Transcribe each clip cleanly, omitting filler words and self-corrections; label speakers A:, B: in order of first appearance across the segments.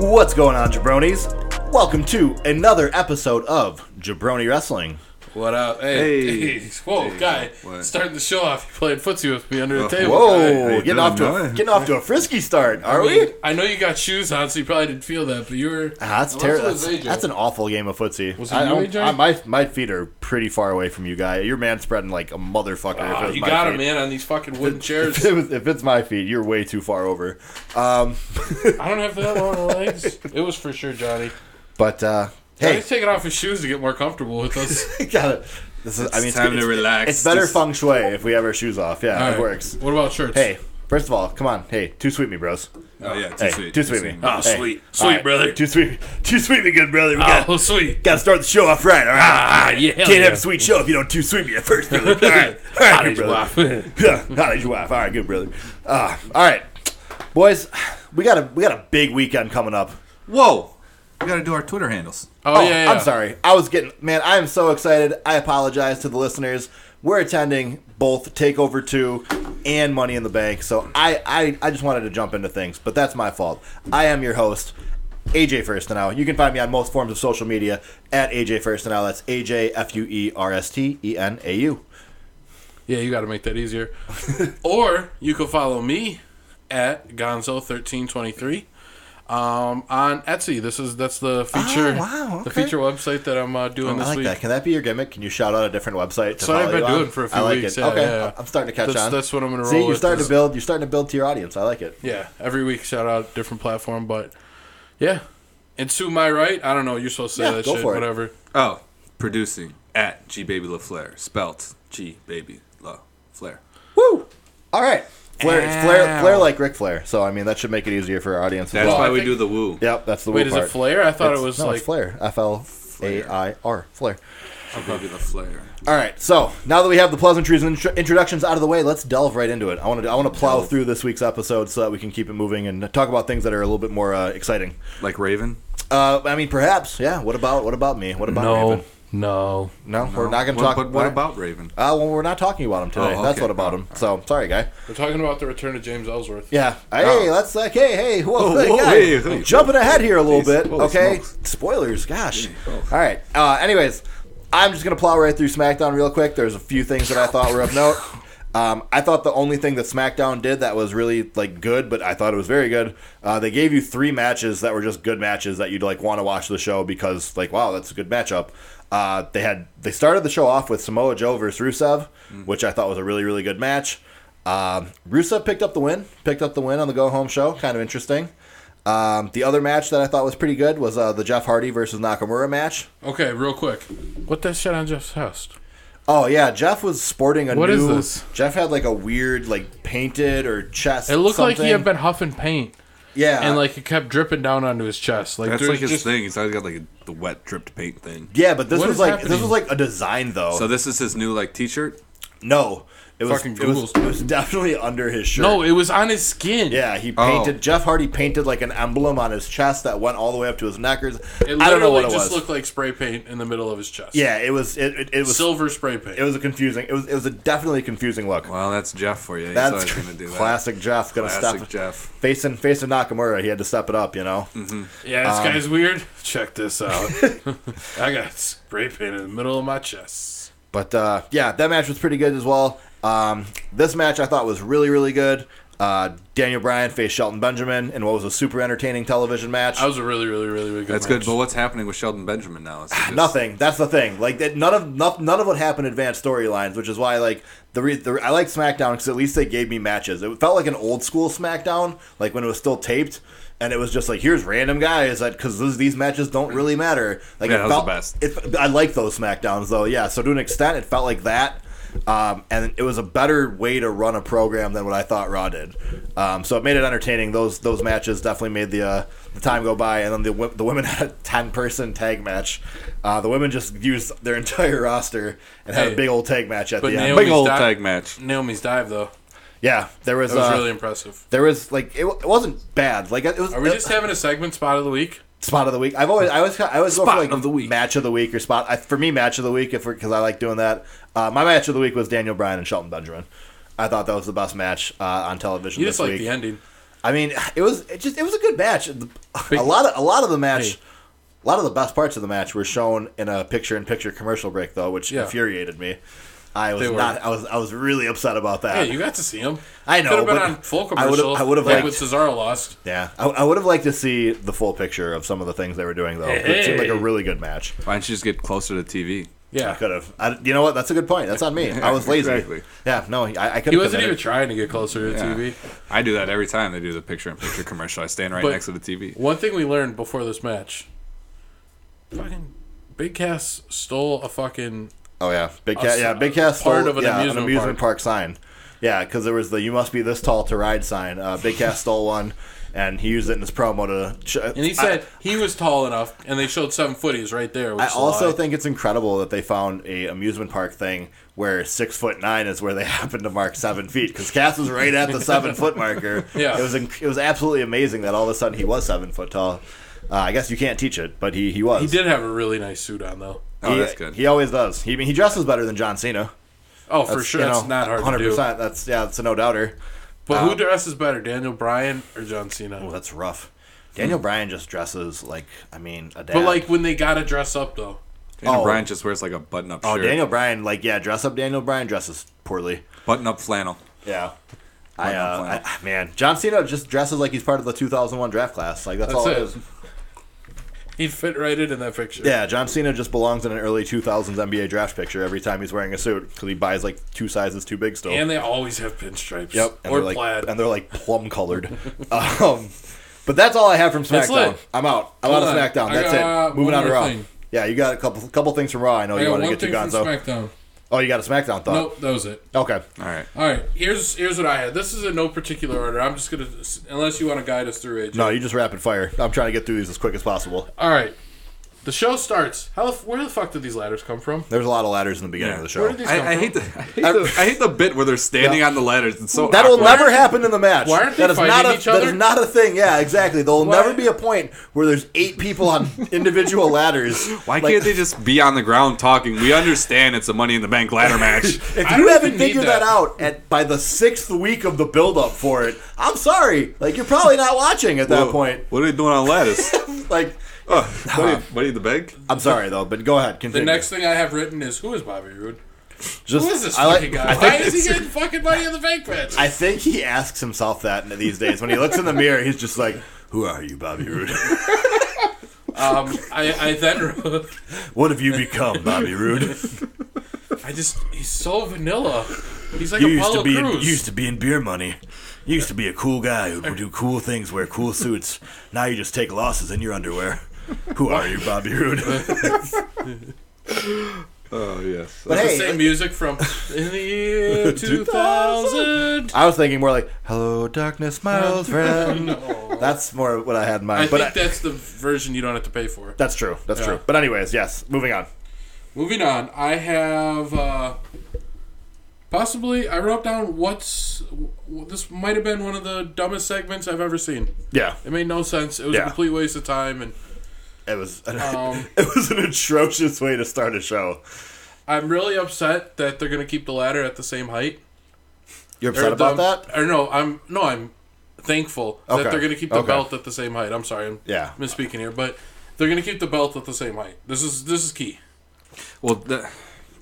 A: What's going on, Jabronis? Welcome to another episode of Jabroni Wrestling.
B: What up? Hey. Whoa, hey, guy. What? Starting the show off. You played footsie with me under the table.
A: Whoa, getting off to a frisky start, are we?
B: I know you got shoes on, so you probably didn't feel that, but you were...
A: That's terrible. That's an awful game of footsie.
B: Was it AJ?
A: My feet are pretty far away from you, guy. Your man's spreading like a motherfucker.
B: You got him, man, on these fucking wooden chairs.
A: If it's my feet, you're way too far over.
B: I don't have that long legs. It was for sure, Johnny.
A: But,
B: hey, he's taking off his shoes to get more comfortable with us.
A: Got it. It's
C: time to relax.
A: It's better feng shui if we have our shoes off. Yeah, it works.
B: What about shirts?
A: Hey, first of all, come on. Hey, too sweet me, bros.
C: Oh yeah,
A: too sweet me.
B: Oh,
A: hey.
B: sweet brother.
A: Too sweet me, good brother.
B: Sweet.
A: Got to start the show off right. All right.
B: Yeah.
A: Can't have a sweet show if you don't too sweet me at first, brother. All right, good brother. How's your wife? All right, good brother. All right, boys, we got a big weekend coming up.
C: Whoa. We got to do our Twitter handles.
B: Oh, yeah.
A: I'm sorry. I am so excited. I apologize to the listeners. We're attending both Takeover 2 and Money in the Bank, so I just wanted to jump into things, but that's my fault. I am your host, AJ Firstenau. You can find me on most forms of social media at AJ Firstenau. That's AJFUERSTENAU.
B: Yeah, you got to make that easier. Or you can follow me at Gonzo1323. On Etsy. That's the feature.
A: Oh, wow, okay.
B: The feature website that I'm doing this week.
A: I like that. Can that be your gimmick? Can you shout out a different website?
B: So I've been doing for a few weeks.
A: It.
B: Yeah,
A: okay,
B: yeah.
A: I'm starting to catch on.
B: That's what I'm gonna roll.
A: See, you're starting to build to your audience. I like it.
B: Yeah, every week shout out different platform, but yeah. And to my right, I don't know. You're supposed to say that shit. Whatever.
C: Oh, producing at GBabyLaFlair, spelt GBabyLaFlair.
A: Woo! All right. Flair like Ric Flair, so I mean that should make it easier for our audience.
C: That's why we do the woo.
A: Yep, that's the woo part.
B: Wait, is it Flair? I thought it was like
A: it's Flair. FLAIR. Flair.
C: GBabyLaFlair.
A: All right, so now that we have the pleasantries and introductions out of the way, let's delve right into it. I want to plow through this week's episode so that we can keep it moving and talk about things that are a little bit more exciting.
C: Like Raven.
A: I mean, perhaps. Yeah. What about me? What about Raven?
B: No,
A: we're not going to talk.
C: What about Raven?
A: Well, we're not talking about him today.
C: Oh, okay.
A: That's what about him. So sorry, guy.
B: We're talking about the return of James Ellsworth.
A: Yeah. Hey, let's hey, whoa,
C: hey,
A: jumping ahead here a little bit. Okay.
C: Smokes.
A: Spoilers. Gosh. All right. Anyways, I'm just going to plow right through SmackDown real quick. There's a few things that I thought were of note. I thought the only thing that SmackDown did that was really good, but I thought it was very good. They gave you 3 matches that were just good matches that you'd want to watch the show because wow, that's a good matchup. They started the show off with Samoa Joe versus Rusev, which I thought was a really, really good match. Rusev picked up the win on the go home show. Kind of interesting. The other match that I thought was pretty good was the Jeff Hardy versus Nakamura match.
B: Okay, real quick, what that shit on Jeff's chest?
A: Oh yeah, Jeff was sporting a new.
B: What is this?
A: Jeff had a weird painted or chest.
B: It looked
A: something.
B: like he had been huffing paint.
A: Yeah,
B: and it kept dripping down onto his chest.
C: That's his thing. He's always got the wet dripped paint thing.
A: Yeah, but this was a design though.
C: So this is his new T-shirt.
A: No. It was definitely under his shirt.
B: No, it was on his skin.
A: Yeah, he painted. Jeff Hardy painted an emblem on his chest that went all the way up to his neck.
B: I don't know what it was. It just looked like spray paint in the middle of his chest.
A: Yeah, it was. It was
B: silver spray paint.
A: It was confusing. It was a definitely confusing look.
C: Well, that's Jeff for you.
A: That's
C: gonna do that.
A: Classic Jeff.
C: Jeff
A: facing Nakamura. He had to step it up.
C: Mm-hmm.
B: Yeah, this guy's weird. Check this out. I got spray paint in the middle of my chest.
A: But yeah, that match was pretty good as well. This match I thought was really, really good. Daniel Bryan faced Shelton Benjamin in what was a super entertaining television match.
B: That was a really, really, really good
C: That's
B: match.
C: good, but what's happening with Shelton Benjamin now?
A: Nothing. That's the thing. None of what happened advanced storylines, which is why I like SmackDown because at least they gave me matches. It felt like an old school SmackDown, when it was still taped. And it was just here's random guys because these matches don't really matter.
C: That was the best.
A: I like those SmackDowns though. Yeah, so to an extent, it felt like that. And it was a better way to run a program than what I thought Raw did. So it made it entertaining. Those matches definitely made the time go by. And then the women had a 10-person tag match. The women just used their entire roster and had a big old tag match at the end.
C: Big old tag match.
B: Naomi's dive though.
A: Yeah, that was
B: really impressive.
A: There was it wasn't bad. It was.
B: Are we just having a segment spot of the week?
A: Spot of the week. I always go for
C: of the week.
A: Match of the week or spot. For me, match of the week because I like doing that. My match of the week was Daniel Bryan and Shelton Benjamin. I thought that was the best match on television.
B: You just
A: this
B: like
A: week.
B: the ending.
A: I mean, it was a good match. A lot of the match. A lot of the best parts of the match were shown in a picture-in-picture commercial break, though, which infuriated me. I was really upset about that.
B: Hey, you got to see him.
A: I know,
B: could have been
A: but
B: on full commercial.
A: I would have liked
B: when Cesaro lost.
A: Yeah, I would have liked to see the full picture of some of the things they were doing, though. It seemed like a really good match.
C: Why don't you just get closer to TV?
B: Yeah,
A: I could have. You know what? That's a good point. That's on me. I was lazy.
C: Exactly.
A: Yeah, no, I couldn't.
B: He wasn't even trying to get closer to TV.
C: I do that every time they do the picture-in-picture commercial. I stand right next to the TV.
B: One thing we learned before this match, fucking Big Cass stole a fucking...
A: Oh, yeah. Big Cass stole
B: part of an amusement
A: park sign. Yeah, because there was the "You must be this tall to ride" sign. Big Cass stole one, and he used it in his promo to...
B: And he said he was tall enough, and they showed 7 footies right there.
A: I also think it's incredible that they found a amusement park thing where 6'9" is where they happen to mark 7 feet, because Cass was right at the 7 foot marker.
B: Yeah.
A: It was absolutely amazing that all of a sudden he was 7 foot tall. I guess you can't teach it, but he was.
B: He did have a really nice suit on, though.
C: Oh, that's good.
A: He always does. He dresses better than John Cena.
B: Oh, for sure. That's not hard 100%, to do.
A: 100%. That's a no doubter.
B: But who dresses better, Daniel Bryan or John Cena?
A: Oh, that's rough. Daniel Bryan just dresses like, a dad.
B: But like when they gotta dress up, though.
C: Daniel Bryan just wears like a button-up shirt.
A: Oh, Daniel Bryan, dress up Daniel Bryan dresses poorly.
C: Button-up flannel.
A: Yeah. Man, John Cena just dresses like he's part of the 2001 draft class. Like that's all it is.
B: He'd fit right in that picture.
A: Yeah, John Cena just belongs in an early 2000s NBA draft picture every time he's wearing a suit because he buys like 2 sizes too big still.
B: And they always have pinstripes.
A: Yep.
B: Or plaid.
A: And they're like plum colored. But that's all I have from SmackDown. I'm out. I'm out of SmackDown. That's it. Moving on to Raw. Yeah, you got a couple things from Raw. I know you want to get to Gonzo.
B: SmackDown.
A: Oh, you got a SmackDown thought?
B: Nope, that was it.
A: Okay.
C: All
B: right. Here's what I had. This is in no particular order. I'm just gonna, unless you want to guide us through, AJ.
A: No, you just rapid fire. I'm trying to get through these as quick as possible.
B: All right. The show starts. Where the fuck did these ladders come from?
A: There's a lot of ladders in the beginning of the show.
B: Where did these come from?
C: I hate the bit where they're standing on the ladders. It's so
A: that will never happen in the match.
B: Why aren't they fighting each other?
A: That is not a thing. Yeah, exactly. There will never be a point where there's 8 people on individual ladders.
C: Why can't they just be on the ground talking? We understand it's a Money in the Bank ladder match.
A: If you haven't figured that out by the 6th week of the build-up for it, I'm sorry. Like, you're probably not watching at that point.
C: What are they doing on ladders?
A: Like...
C: Money in the Bank?
A: I'm sorry, though, but go ahead. Continue.
B: The next thing I have written is, who is Bobby Roode? Who is this
A: guy?
B: Why is he getting fucking Money in the Bank match?
A: I think he asks himself that these days. When he looks in the mirror, he's just like, who are you, Bobby Roode?
B: I then wrote...
A: What have you become, Bobby Roode?
B: He's so vanilla. He's like Apollo Crews.
A: You used to be in Beer Money. You used to be a cool guy who would do cool things, wear cool suits. Now you just take losses in your underwear. Who are you, Bobby Roode?
C: Oh, yes.
B: But the same music from in the year 2000.
A: I was thinking more like, hello, darkness, my old friend.
B: No.
A: That's more what I had in mind.
B: I think that's the version you don't have to pay for.
A: That's true. That's true. But anyways, yes, moving on.
B: I have... possibly, I wrote down this might have been one of the dumbest segments I've ever seen.
A: Yeah.
B: It made no sense. It was a complete waste of time. And
A: it was an atrocious way to start a show.
B: I'm really upset that they're going to keep the ladder at the same height.
A: You're upset about that?
B: Or I'm thankful that they're going to keep the belt at the same height. I'm sorry, I'm misspeaking here, but they're going to keep the belt at the same height. This is key.
C: Well,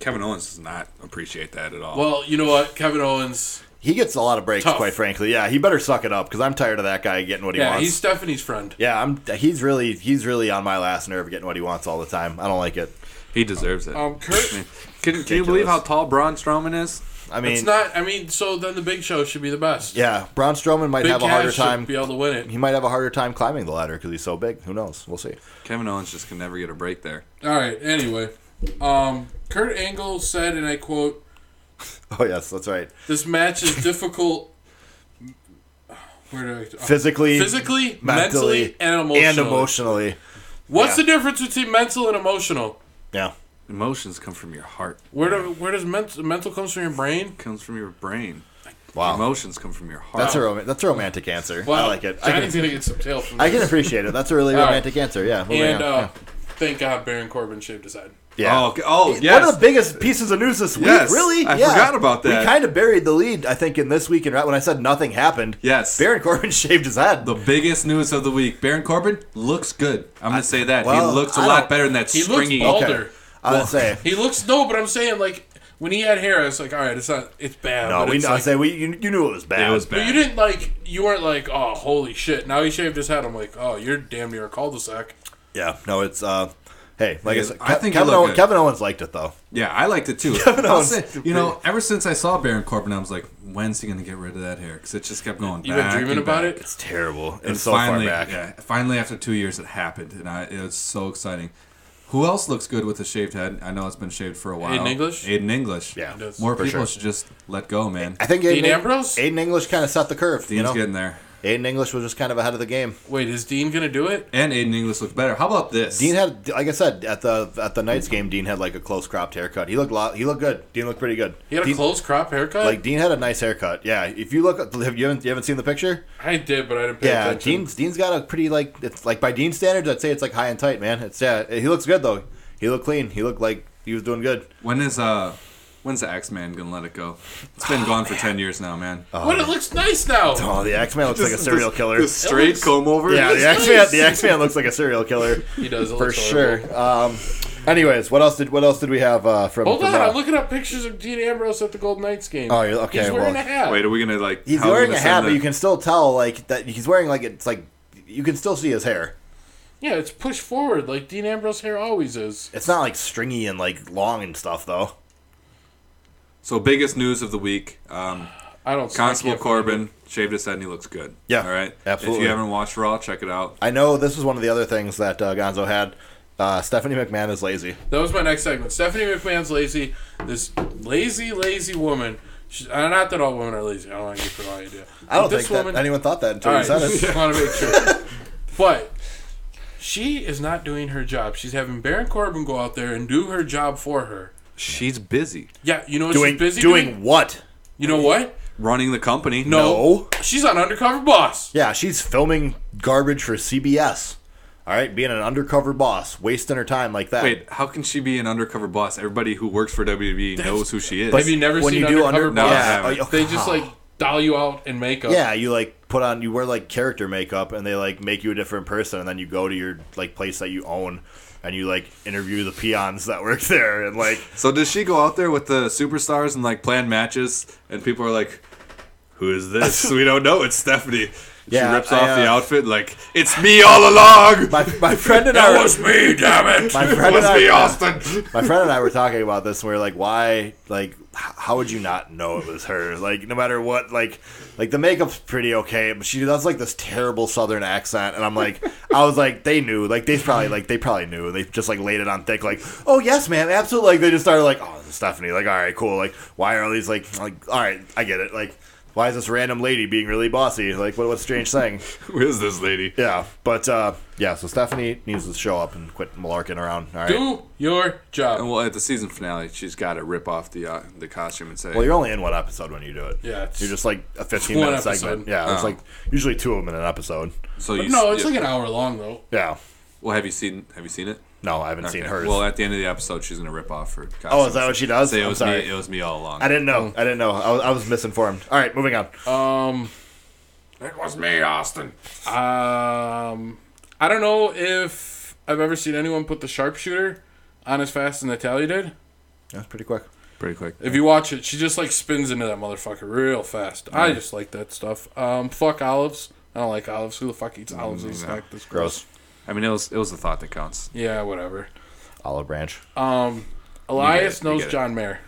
C: Kevin Owens does not appreciate that at all.
B: Well, you know what? Kevin Owens...
A: He gets a lot of breaks, quite frankly. Yeah, he better suck it up, because I'm tired of that guy getting what he wants.
B: Yeah, he's Stephanie's friend.
A: Yeah, he's really on my last nerve getting what he wants all the time. I don't like it.
C: He deserves it.
B: Kurt...
C: Can you believe how tall Braun Strowman is?
A: I mean...
B: It's not... so then the Big Show should be the best.
A: Yeah, Braun Strowman might have a harder time...
B: be able to win it.
A: He might have a harder time climbing the ladder, because he's so big. Who knows? We'll see.
C: Kevin Owens just can never get a break there.
B: All right, anyway... Kurt Angle said, and I quote,
A: "Oh yes, that's right.
B: This match is difficult.
A: Physically,
B: mentally, and emotionally. What's the difference between mental and emotional?
A: Yeah,
C: emotions come from your heart.
B: Where does mental comes from your brain?
C: It comes from your brain.
A: Wow.
C: Emotions come from your heart.
A: That's a romantic answer.
B: Wow.
A: I like it.
B: Johnny's gonna get some tail from this.
A: I can appreciate it. That's a really romantic answer. Yeah.
B: thank God Baron Corbin shaved his head.
A: Yeah.
C: Oh, okay. Yes.
A: One of the biggest pieces of news this week.
C: Yes.
A: Really?
C: I forgot about that.
A: We kind of buried the lead, I think, in this week. And when I said nothing happened,
C: Yes.
A: Baron Corbin shaved his head.
D: The biggest news of the week. Baron Corbin looks good. I'm going to say that.
A: well,
D: he looks a
A: I
D: lot
A: don't-
D: better than that
B: He
D: stringy.
B: looks balder.
A: I was gonna say.
B: He looks but I'm saying like when he had hair, I was like, all right, it's bad.
A: No,
B: but it's like,
A: you knew it was bad.
D: It was
B: but
D: bad.
B: you weren't like, oh, holy shit. Now he shaved his head. I'm like, oh, you're damn near a cul-de-sac.
A: Yeah. No, it's hey, like I said,
D: I think he looked good.
A: Kevin Owens liked it though.
D: Yeah, I liked it too.
A: Kevin
D: I'll
A: Owens.
D: say, ever since I saw Baron Corbin, I was like, when's he going to get rid of that hair? Because it just kept going
B: You've been
D: back
B: dreaming
D: and
B: about
D: back.
B: it?
A: It's terrible.
D: And
A: It's so
D: finally,
A: far back.
D: Yeah, finally, after 2 years, it happened, and it was so exciting. Who else looks good with a shaved head? I know it's been shaved for a while.
B: Aiden English?
D: Aiden English.
A: Yeah,
B: He does.
D: More
A: for
D: people
A: sure.
D: should just let go, man.
A: I think
B: Dean Ambrose?
A: Aiden English kind of set the curve.
D: Dean's getting there.
A: Aiden English was just kind of ahead of the game.
B: Wait, is Dean going to do it?
D: And Aiden English looks better. How about this?
A: Dean had, like I said, at the Knights game, Dean had like a close cropped haircut. He looked good. Dean looked pretty good.
B: He had a
A: Dean,
B: close crop haircut?
A: Like Dean had a nice haircut. Yeah, if you look, you haven't seen the picture?
B: I did, but I didn't pay
A: Yeah,
B: attention.
A: Dean's got a pretty it's like by Dean's standards, I'd say it's like high and tight, man. He looks good though. He looked clean. He looked like he was doing good.
D: When's the X-Man gonna let it go? It's been gone for 10 years now, man.
B: But it looks nice now.
A: Oh, the X-Man looks like a serial killer.
C: The straight comb over.
A: Yeah, the
B: looks
A: X-Man.
B: nice.
A: The X-Man looks like a serial killer
B: He does. It
A: for
B: looks
A: sure.
B: horrible.
A: Anyways, what else did we have from?
B: Hold
A: from
B: on, I'm looking up pictures of Dean Ambrose at the Golden Knights game.
A: Oh, you're- okay,
B: He's wearing
A: well-
B: a hat.
C: Wait, are we gonna like?
A: He's
C: how are we
A: wearing a
C: gonna
A: hat,
C: send
A: but
C: the-
A: you can still tell like that he's wearing like it's like you can still see his hair.
B: Yeah, it's pushed forward like Dean Ambrose hair always is.
A: It's not like stringy and like long and stuff though.
C: So biggest news of the week.
B: I don't.
C: Constable
B: I can't
C: Corbin shaved his head and he looks good.
A: Yeah,
C: All right.
A: absolutely.
C: If you haven't watched Raw, check it out.
A: I know this was one of the other things that Gonzo had. Stephanie McMahon is lazy.
B: That was my next segment. Stephanie McMahon's lazy. This lazy woman. Not that all women are lazy. I don't want to get the wrong idea.
A: I don't
B: But this
A: think that
B: woman,
A: anyone thought that until
B: all
A: you
B: right,
A: said
B: just
A: it.
B: want to make sure. But she is not doing her job. She's having Baron Corbin go out there and do her job for her.
C: She's busy
B: Yeah, you know what
A: Doing
B: she's busy
A: doing what?
B: You know what?
C: running the company.
A: No.
B: She's on Undercover Boss.
A: Yeah, she's filming garbage for CBS. All right, being an undercover boss, wasting her time like that.
C: Wait, how can she be an undercover boss? Everybody who works for WWE knows who she is.
B: Have you never
A: when
B: seen
A: you do
B: Undercover
A: under,
C: No, I
B: Boss?
C: haven't.
A: yeah,
B: They just like doll you out in makeup.
A: yeah, you like you wear like character makeup, and they like make you a different person, and then you go to your like place that you own, and you like interview the peons that work there, and like
C: So does she go out there with the superstars and like plan matches, and people are like, "Who is this?" We don't know. It's Stephanie.
A: Yeah,
C: she rips
A: I,
C: off the outfit like, "It's me all along."
A: my friend and
C: That
A: I
C: was me, damn it.
A: My
C: It
A: friend
C: was
A: and I-
C: me, Austin.
A: my friend and I were talking about this, and we were like, why, like, how would you not know it was her? Like, no matter what, like the makeup's pretty okay, but she does like this terrible Southern accent, and I'm like, I was like, they knew, like, they probably knew, they just like laid it on thick, like, oh yes, ma'am, absolutely, like they just started like, oh, this is Stephanie, like, all right, cool, like, why are all these like, all right, I get it, like, why is this random lady being really bossy? Like, what a strange thing.
C: Who is this lady?
A: Yeah, but yeah, so Stephanie needs to show up and quit malarking around. All right.
B: Do your job.
C: And well, at the season finale, she's got to rip off the costume and say,
A: Well, you're only in one episode when you do it.
B: Yeah, it's
A: You're just like a 15-minute
B: one episode.
A: segment. Yeah, it's
C: Oh.
A: like usually two of them in an episode.
C: so you
B: No, it's
C: yeah.
B: like an hour long though.
A: Yeah.
C: Well, have you seen it?
A: No, I haven't seen
C: Okay.
A: hers.
C: Well, at the end of the episode, she's gonna rip off her costume.
A: Oh, is that what she does?
C: Say
A: I'm
C: it was
A: sorry.
C: me. It was me all along.
A: I didn't know. I was misinformed. All right, moving on.
B: It was me, Austin. I don't know if I've ever seen anyone put the sharpshooter on as fast as Natalia did.
A: That's pretty quick.
C: Pretty quick.
B: If you watch it, she just like spins into that motherfucker real fast. I just like that stuff. Fuck olives. I don't like olives. Who the fuck eats olives in a snack? That's gross.
C: I mean, it was the thought that counts.
B: Yeah, whatever.
A: Olive branch.
B: Elias
C: You
B: knows
C: get it.
B: John Mayer.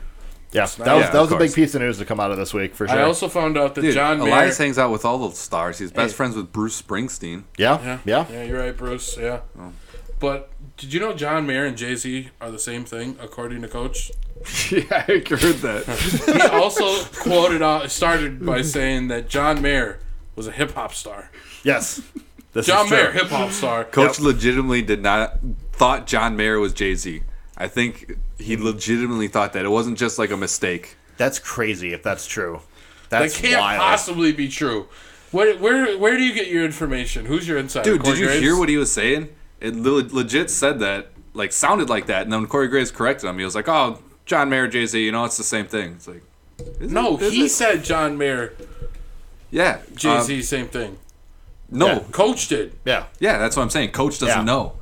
A: Yeah,
B: not-
A: that was
C: Yeah,
A: that was
C: of
A: a big
C: course.
A: piece of news to come out of this week for sure.
B: I also found out that
C: Dude,
B: John Mayer.
C: Elias hangs out with all the stars. He's best
B: Hey.
C: friends with Bruce Springsteen.
A: yeah.
B: Yeah, you're right, Bruce. Yeah.
C: Oh.
B: But did you know John Mayer and Jay-Z are the same thing, according to Coach?
C: Yeah, I heard that.
B: He also started by saying that John Mayer was a hip-hop star.
A: Yes. This
B: John
A: is true.
B: Mayer, hip-hop star.
C: Coach legitimately thought John Mayer was Jay-Z. I think he legitimately thought that. It wasn't just like a mistake.
A: That's crazy if that's true.
B: That
A: That's
B: can't
A: wild.
B: possibly be true. Where do you get your information? Who's your insider?
C: Dude, did you
B: Corey
C: hear
B: Graves?
C: what he was saying? It legit said that like sounded like that, and then when Corey Graves corrected him, he was like, "Oh, John Mayer, Jay-Z, it's the same thing." It's like,
B: he said John Mayer,
C: yeah,
B: Jay-Z, same thing.
C: No,
A: Yeah.
B: Coach did.
A: Yeah.
C: yeah, that's what I'm saying. Coach doesn't know.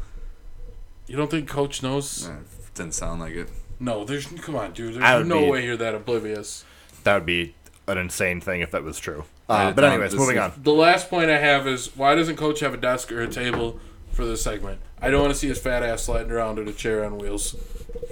B: You don't think Coach knows?
C: Didn't sound like it.
B: No, come on, dude.
A: I
B: There's
A: would
B: no
A: be-
B: way you're that oblivious.
A: That would be an insane thing if that was true.
C: I
A: But
C: don't-
A: anyways,
C: this
A: moving
C: is-
A: on.
B: The last point I have is, why doesn't Coach have a desk or a table for this segment? I don't want to see his fat ass sliding around in a chair on wheels.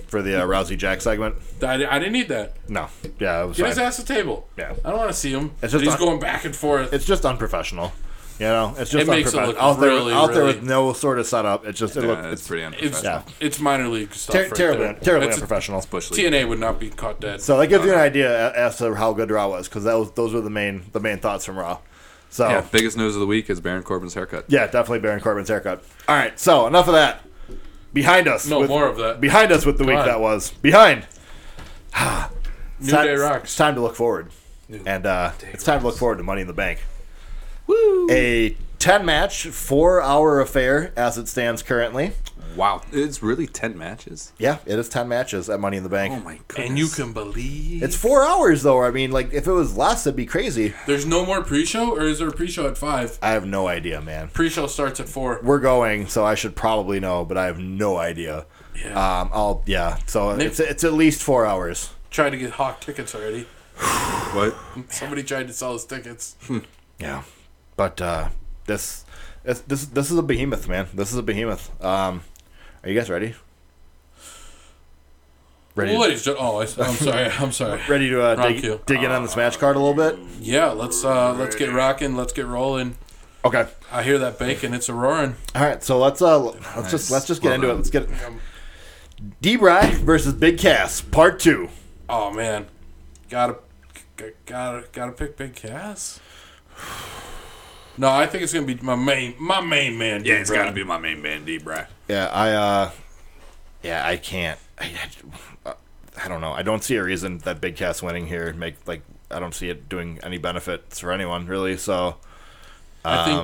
A: For the Rousey Jack segment?
B: I didn't need that.
A: No. Yeah, it was
B: Get
A: fine.
B: his ass a table.
A: Yeah.
B: I don't want to see him.
A: It's
B: And
A: just
B: he's
A: not-
B: going back and forth.
A: It's just unprofessional. It's just
B: It makes it
A: unprofessional.
B: look
A: out there,
B: really,
A: out there
B: really-
A: with no sort of setup. It's just
C: It's pretty
B: It's
C: unprofessional.
B: it's minor league stuff. right
A: terribly
B: there.
A: terribly
B: That's-
A: unprofessional.
C: Bush League.
B: TNA would not be caught dead.
A: So that gives you an idea as to how good Raw was, because those were the main thoughts from Raw. So
C: Yeah, biggest news of the week is Baron Corbin's haircut.
A: yeah, definitely Baron Corbin's haircut. All right, so enough of that. Behind us.
B: No, more of that.
A: Behind us with the week
B: on.
A: that was. Behind.
B: New Day rocks.
A: It's time to look forward. And it's time to look forward to Money in the Bank. Woo! A 10-match, 4-hour affair as it stands currently.
C: Wow, it's really 10 matches.
A: Yeah, it is 10 matches at Money in the Bank.
C: Oh my goodness!
B: And you can believe
A: It's 4 hours, though. I mean, like, if it was less, it'd be crazy.
B: there's no more pre-show, or is there a pre-show at 5?
A: I have no idea, man.
B: Pre-show starts at 4.
A: We're going, so I should probably know, but I have no idea.
B: Yeah.
A: So it's at least 4 hours.
B: Tried to get Hawk tickets already.
C: What?
B: Somebody tried to sell us tickets.
A: Yeah, but this is a behemoth, man. This is a behemoth. Are you guys ready? Ready?
B: Ladies, I'm sorry. I'm sorry.
A: Ready to
B: Thank you.
A: dig in on this match card a little bit?
B: Yeah, let's get rocking. Let's get rolling.
A: Okay.
B: I hear that bacon. It's a roaring.
A: All right. So let's just get into it. Let's get it. D-Bry versus Big Cass, Part 2.
B: Oh man, gotta pick Big Cass. No, I think it's gonna be my main man.
C: Yeah, it's
B: Bro.
C: got to be my main man, D-Bry.
A: Yeah, I can't. I don't know. I don't see a reason that Big Cass winning here I don't see it doing any benefits for anyone really. So
B: I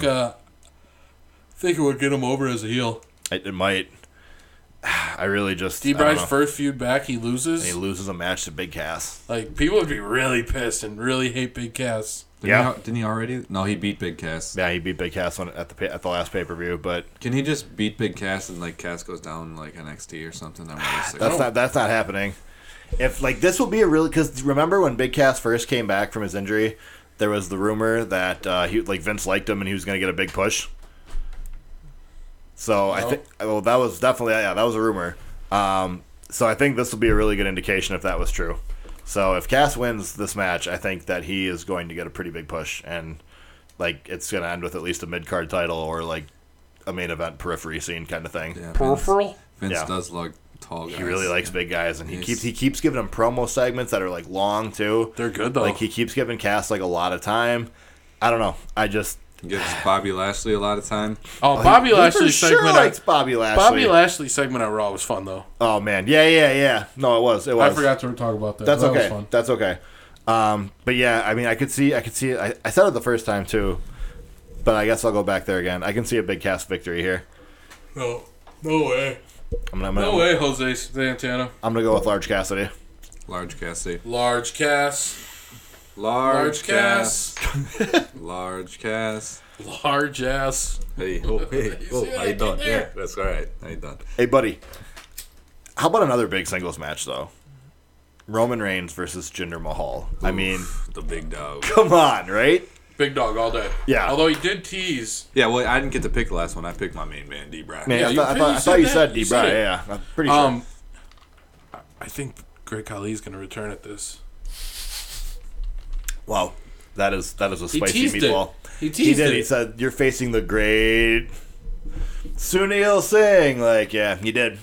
B: think it would get him over as a heel.
A: it might. I really just.
B: D-Bry's
A: I don't know.
B: first feud back, he loses.
A: And he loses a match to Big Cass.
B: Like, people would be really pissed and really hate Big Cass.
D: Didn't he already? No, he beat Big Cass.
A: Yeah, he beat Big Cass at the last pay per view, but
D: Can he just beat Big Cass and like Cass goes down like NXT or something? I'm really sick.
A: that's not happening. If this will be a really, because remember when Big Cass first came back from his injury, there was the rumor that Vince liked him and he was going to get a big push. So I think that was definitely that was a rumor. So I think this will be a really good indication if that was true. So if Cass wins this match, I think that he is going to get a pretty big push, and it's going to end with at least a mid card title or a main event periphery scene kind of thing.
D: Yeah,
B: Peripheral?
D: Vince
A: Yeah.
D: does like tall guys.
A: He really likes big guys, and he
D: He's-
A: keeps giving him promo segments that are long too.
B: They're good, though.
A: He keeps giving Cass a lot of time. I don't know. I just
D: Gives Bobby Lashley a lot of time.
B: Oh, Bobby
A: he
B: Lashley's
A: for sure
B: segment.
A: likes Bobby Lashley.
B: Bobby Lashley's segment on Raw was fun, though.
A: Oh man, yeah. No, it was.
B: I forgot to talk about that.
A: That's
B: that
A: okay.
B: Was fun.
A: That's okay. But yeah, I mean, I could see it. I said it the first time too, but I guess I'll go back there again. I can see a Big Cass victory here.
B: No way. No way, Jose Santana.
A: I'm gonna go with Large Cassidy.
D: Large Cassidy.
B: Large Cass.
D: Large Cass. Large Cass.
B: Large ass.
C: Hey, how you doing? Yeah, that's all right. How you doing?
A: Hey, buddy. How about another big singles match though? Roman Reigns versus Jinder Mahal. I mean,
C: The big dog.
A: come on, right?
B: Big dog all day.
A: Yeah.
B: Although he did tease.
C: Yeah, well, I didn't get to pick the last one. I picked my main man, D-Bry.
A: Man,
B: Yeah,
A: I thought you said
B: that.
A: D.
B: You said
A: Bry.
B: it.
A: Yeah, I'm pretty sure.
B: I think Great Khali's going to return at this.
A: Wow, that is a
B: He
A: spicy
B: teased
A: meatball.
B: it. He
A: He
B: teased
A: did.
B: it.
A: He said, "You're facing the great Sunil Singh." Yeah, he did.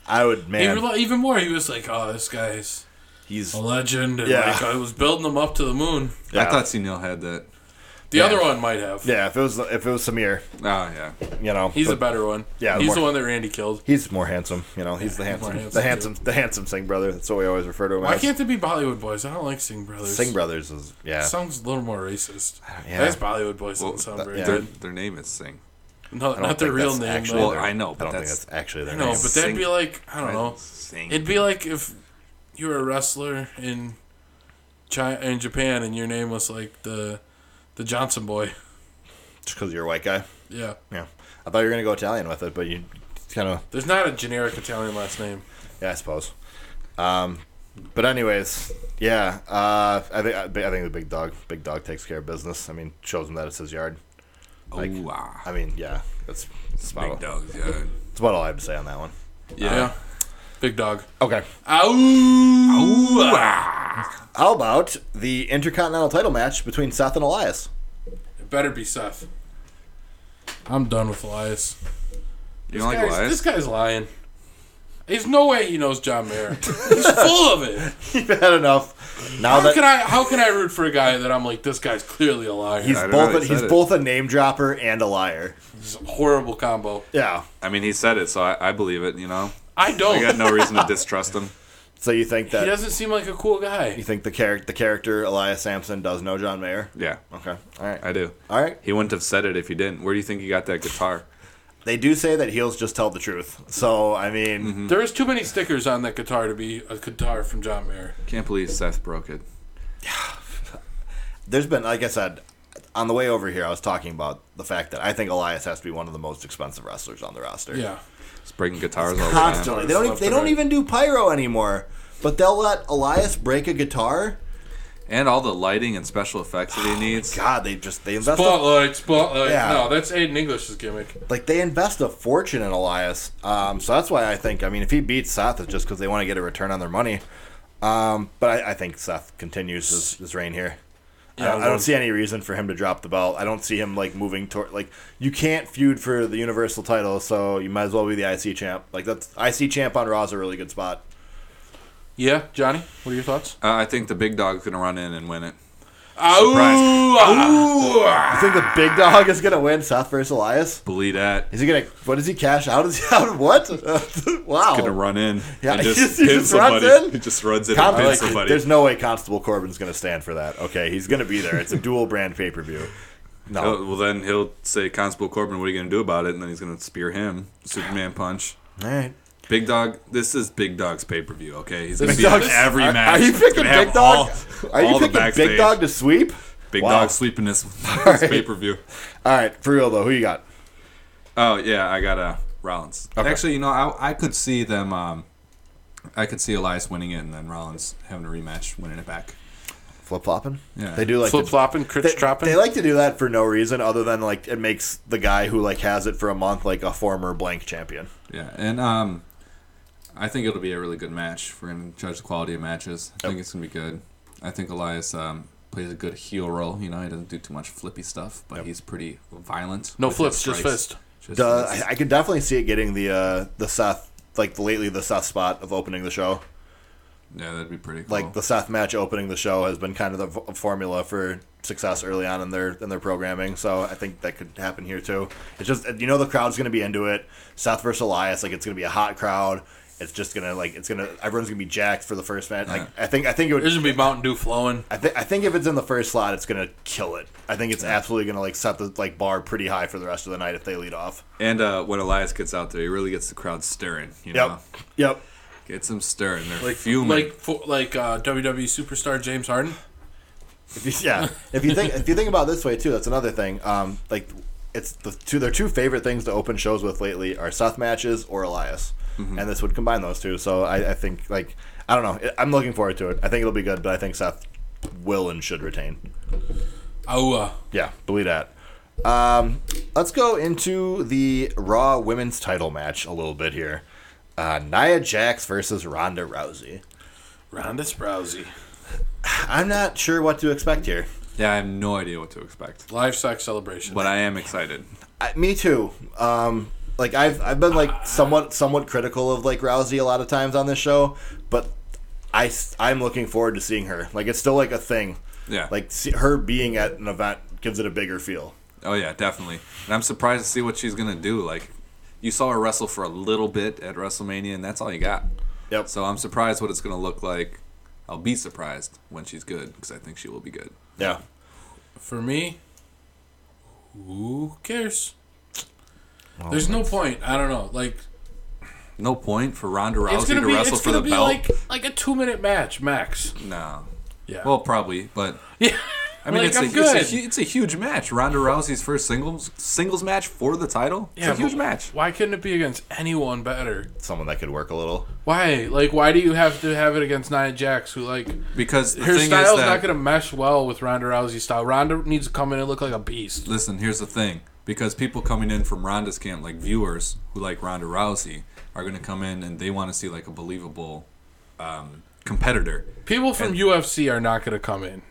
A: I would, man.
B: Even more, he was like, "Oh, this guy's
A: He's
B: a legend." And
A: Yeah.
B: I was building him up to the moon.
A: yeah.
D: I thought Cena had that.
B: The
A: Yeah.
B: other one might have.
A: Yeah, if it was Samir,
D: Oh yeah.
B: He's
A: but
B: a better one.
A: Yeah,
B: he's
A: more-
B: the one that Randy killed.
A: He's more handsome. He's the
B: more
A: handsome,
B: handsome,
A: the handsome Singh brother. That's what we always refer to him
B: Why
A: as.
B: can't they be Bollywood boys? I don't like Singh Brothers.
A: Singh brothers is
B: Sounds a little more racist.
A: Yeah.
B: That's Bollywood boys.
C: Well,
B: Doesn't sound very
A: yeah.
B: good.
C: Their name is Singh.
B: No,
A: I don't
B: not their
A: think
B: real
A: that's
B: name.
A: actually
B: Though.
C: Well, I know,
A: I
C: but
A: don't think
C: that's
A: that's actually their
B: No,
A: name.
B: but that'd be like, I don't know.
C: Sing.
B: It'd be like if you were a wrestler in Japan and your name was like the Johnson boy.
A: Just because you're a white guy.
B: Yeah.
A: Yeah, I thought you were gonna go Italian with it, but you kind of.
B: There's not a generic Italian last name.
A: Yeah, I suppose. But anyways, yeah. I think the big dog takes care of business. I mean, shows him that it's his yard. Like,
C: Oh, wow.
A: I mean, yeah, that's
C: Big
A: about,
C: dogs, yeah.
A: that's about all I have to say on that one.
B: Yeah. Big dog.
A: Okay.
B: Ow!
A: How about the Intercontinental title match between Seth and Elias?
B: It better be Seth. I'm done with Elias.
C: You don't like Elias?
B: This guy's lying. There's no way he knows John Mayer. He's full of it.
A: You've had enough. Now
B: How can I root for a guy that I'm like, this guy's clearly a liar?
A: he's
C: I don't know,
A: both
C: he said it.
A: both a name dropper and a liar.
B: It's a horrible combo.
A: Yeah.
C: I mean, he said it, so I believe it, you know?
B: I don't.
C: I got no reason to distrust him.
A: So you think
B: He
A: that
B: doesn't seem like a cool guy.
A: you think the character Elias Sampson does know John Mayer?
C: Yeah,
A: Okay. All right.
C: I do.
A: All right.
C: He wouldn't have said it if he didn't. Where do you think he got that guitar?
A: They do say that heels just tell the truth. So I mean,
C: Mm-hmm.
B: There is too many stickers on that guitar to be a guitar from John Mayer.
C: Can't believe Seth broke it.
A: there's been, like I said, on the way over here, I was talking about the fact that I think Elias has to be one of the most expensive wrestlers on the roster.
B: Yeah.
C: He's breaking guitars all the time.
A: Constantly. They don't even do pyro anymore. But they'll let Elias break a guitar.
C: And all the lighting and special effects that he needs.
A: God, they invest
B: Spotlight.
A: Yeah.
B: No, that's Aiden English's gimmick.
A: they invest a fortune in Elias. So that's why I think, I mean, if he beats Seth, it's just because they want to get a return on their money. But I think Seth continues his reign here.
B: Yeah,
A: I don't see any reason for him to drop the belt. I don't see him moving toward you can't feud for the Universal title, so you might as well be the IC champ. That's IC champ on Raw is a really good spot.
B: Yeah, Johnny, what are your thoughts?
C: I think the big dog's going to run in and win it.
A: You think the big dog is gonna win Seth versus Elias?
C: Believe that.
A: Is he gonna? What does he cash out? Is he out of what? Wow.
C: Going to run in
A: Yeah,
C: and
A: he
C: just
A: just
C: pin
A: runs
C: somebody.
A: in?
C: He just runs in and pins somebody.
A: There's no way Constable Corbin's gonna stand for that. Okay, he's gonna be there. It's a dual brand pay per view. No.
C: Well, then he'll say, Constable Corbin, what are you going to do about it? And then he's going to spear him. Superman punch.
A: All right.
C: Big Dog, this is Big Dog's pay-per-view, okay? He's going to
A: Big
C: be in
A: Dog's-
C: every match.
A: Are you
C: He's
A: picking
C: gonna have
A: Big Dog? Are you
C: all the
A: picking
C: backstage.
A: Big Dog to sweep?
C: Big
A: Wow.
C: Dog sweeping this
A: right.
C: pay-per-view.
A: All right, for real though, who you got?
C: Oh, yeah, I got Rollins.
A: Okay.
D: Actually, you know, I could see them. I could see Elias winning it and then Rollins having a rematch, winning it back.
A: Flip flopping?
D: Yeah.
A: They do
B: Flip flopping, crotch dropping.
A: They like to do that for no reason other than it makes the guy who has it for a month a former blank champion.
D: Yeah, and I think it'll be a really good match. If we're going to judge the quality of matches, I think it's going to be good. I think Elias plays a good heel role. You know, he doesn't do too much flippy stuff, but he's pretty violent.
B: No
D: with
B: flips,
D: his
B: just
D: strikes.
B: fist.
D: Just fist.
A: I could definitely see it getting the Seth the Seth spot of opening the show.
D: Yeah, that'd be pretty cool.
A: The Seth match opening the show has been kind of the formula for success early on in their programming. So I think that could happen here too. It's just the crowd's going to be into it. Seth versus Elias, it's going to be a hot crowd. It's just gonna everyone's gonna be jacked for the first match. I think it would.
B: There's gonna be Mountain Dew flowing.
A: I think if it's in the first slot, it's gonna kill it. I think it's absolutely gonna set the bar pretty high for the rest of the night if they lead off.
C: And when Elias gets out there, he really gets the crowd stirring. You know?
A: Yep.
C: Gets them stirring. They're fuming.
B: Like WWE superstar James Harden.
A: If you think about it this way too, that's another thing. It's their two favorite things to open shows with lately are Seth matches or Elias. Mm-hmm. And this would combine those two. So I think, I don't know. I'm looking forward to it. I think it'll be good, but I think Seth will and should retain. Yeah, believe that. Let's go into the Raw Women's title match a little bit here. Nia Jax versus Ronda Rousey.
B: Ronda Rousey.
A: I'm not sure what to expect here.
C: Yeah, I have no idea what to expect.
B: Live sex celebration.
C: But I am excited.
A: Me too. I've been somewhat critical of Rousey a lot of times on this show, but I'm looking forward to seeing her. It's still a thing.
C: Yeah.
A: Her being at an event gives it a bigger feel.
C: Oh yeah, definitely. And I'm surprised to see what she's gonna do. You saw her wrestle for a little bit at WrestleMania, and that's all you got.
A: Yep.
C: So I'm surprised what it's gonna look like. I'll be surprised when she's good because I think she will be good.
A: Yeah.
B: For me, who cares? There's no point. I don't know. Like,
C: No point for Ronda
B: it's
C: Rousey
B: gonna
C: to
B: be
C: wrestle
B: it's
C: for
B: gonna
C: the
B: be
C: belt.
B: like a 2-minute match max.
C: No.
B: Yeah.
C: Well, probably, but
B: Yeah.
C: I mean,
B: Like, I'm good.
C: it's a huge match. Ronda Rousey's first singles match for the title. It's a huge
B: but
C: match.
B: Why couldn't it be against anyone better?
A: Someone that could work a little.
B: Why? Like, why do you have to have it against Nia Jax, who, like,
C: Because the
B: her
C: thing
B: style's
C: is that
B: not going to mesh well with Ronda Rousey's style. Ronda needs to come in and look like a beast.
C: listen, here's the thing. Because people coming in from Ronda's camp, like viewers who like Ronda Rousey, are going to come in and they want to see like a believable competitor.
B: People from
C: And-
B: UFC are not going to come in.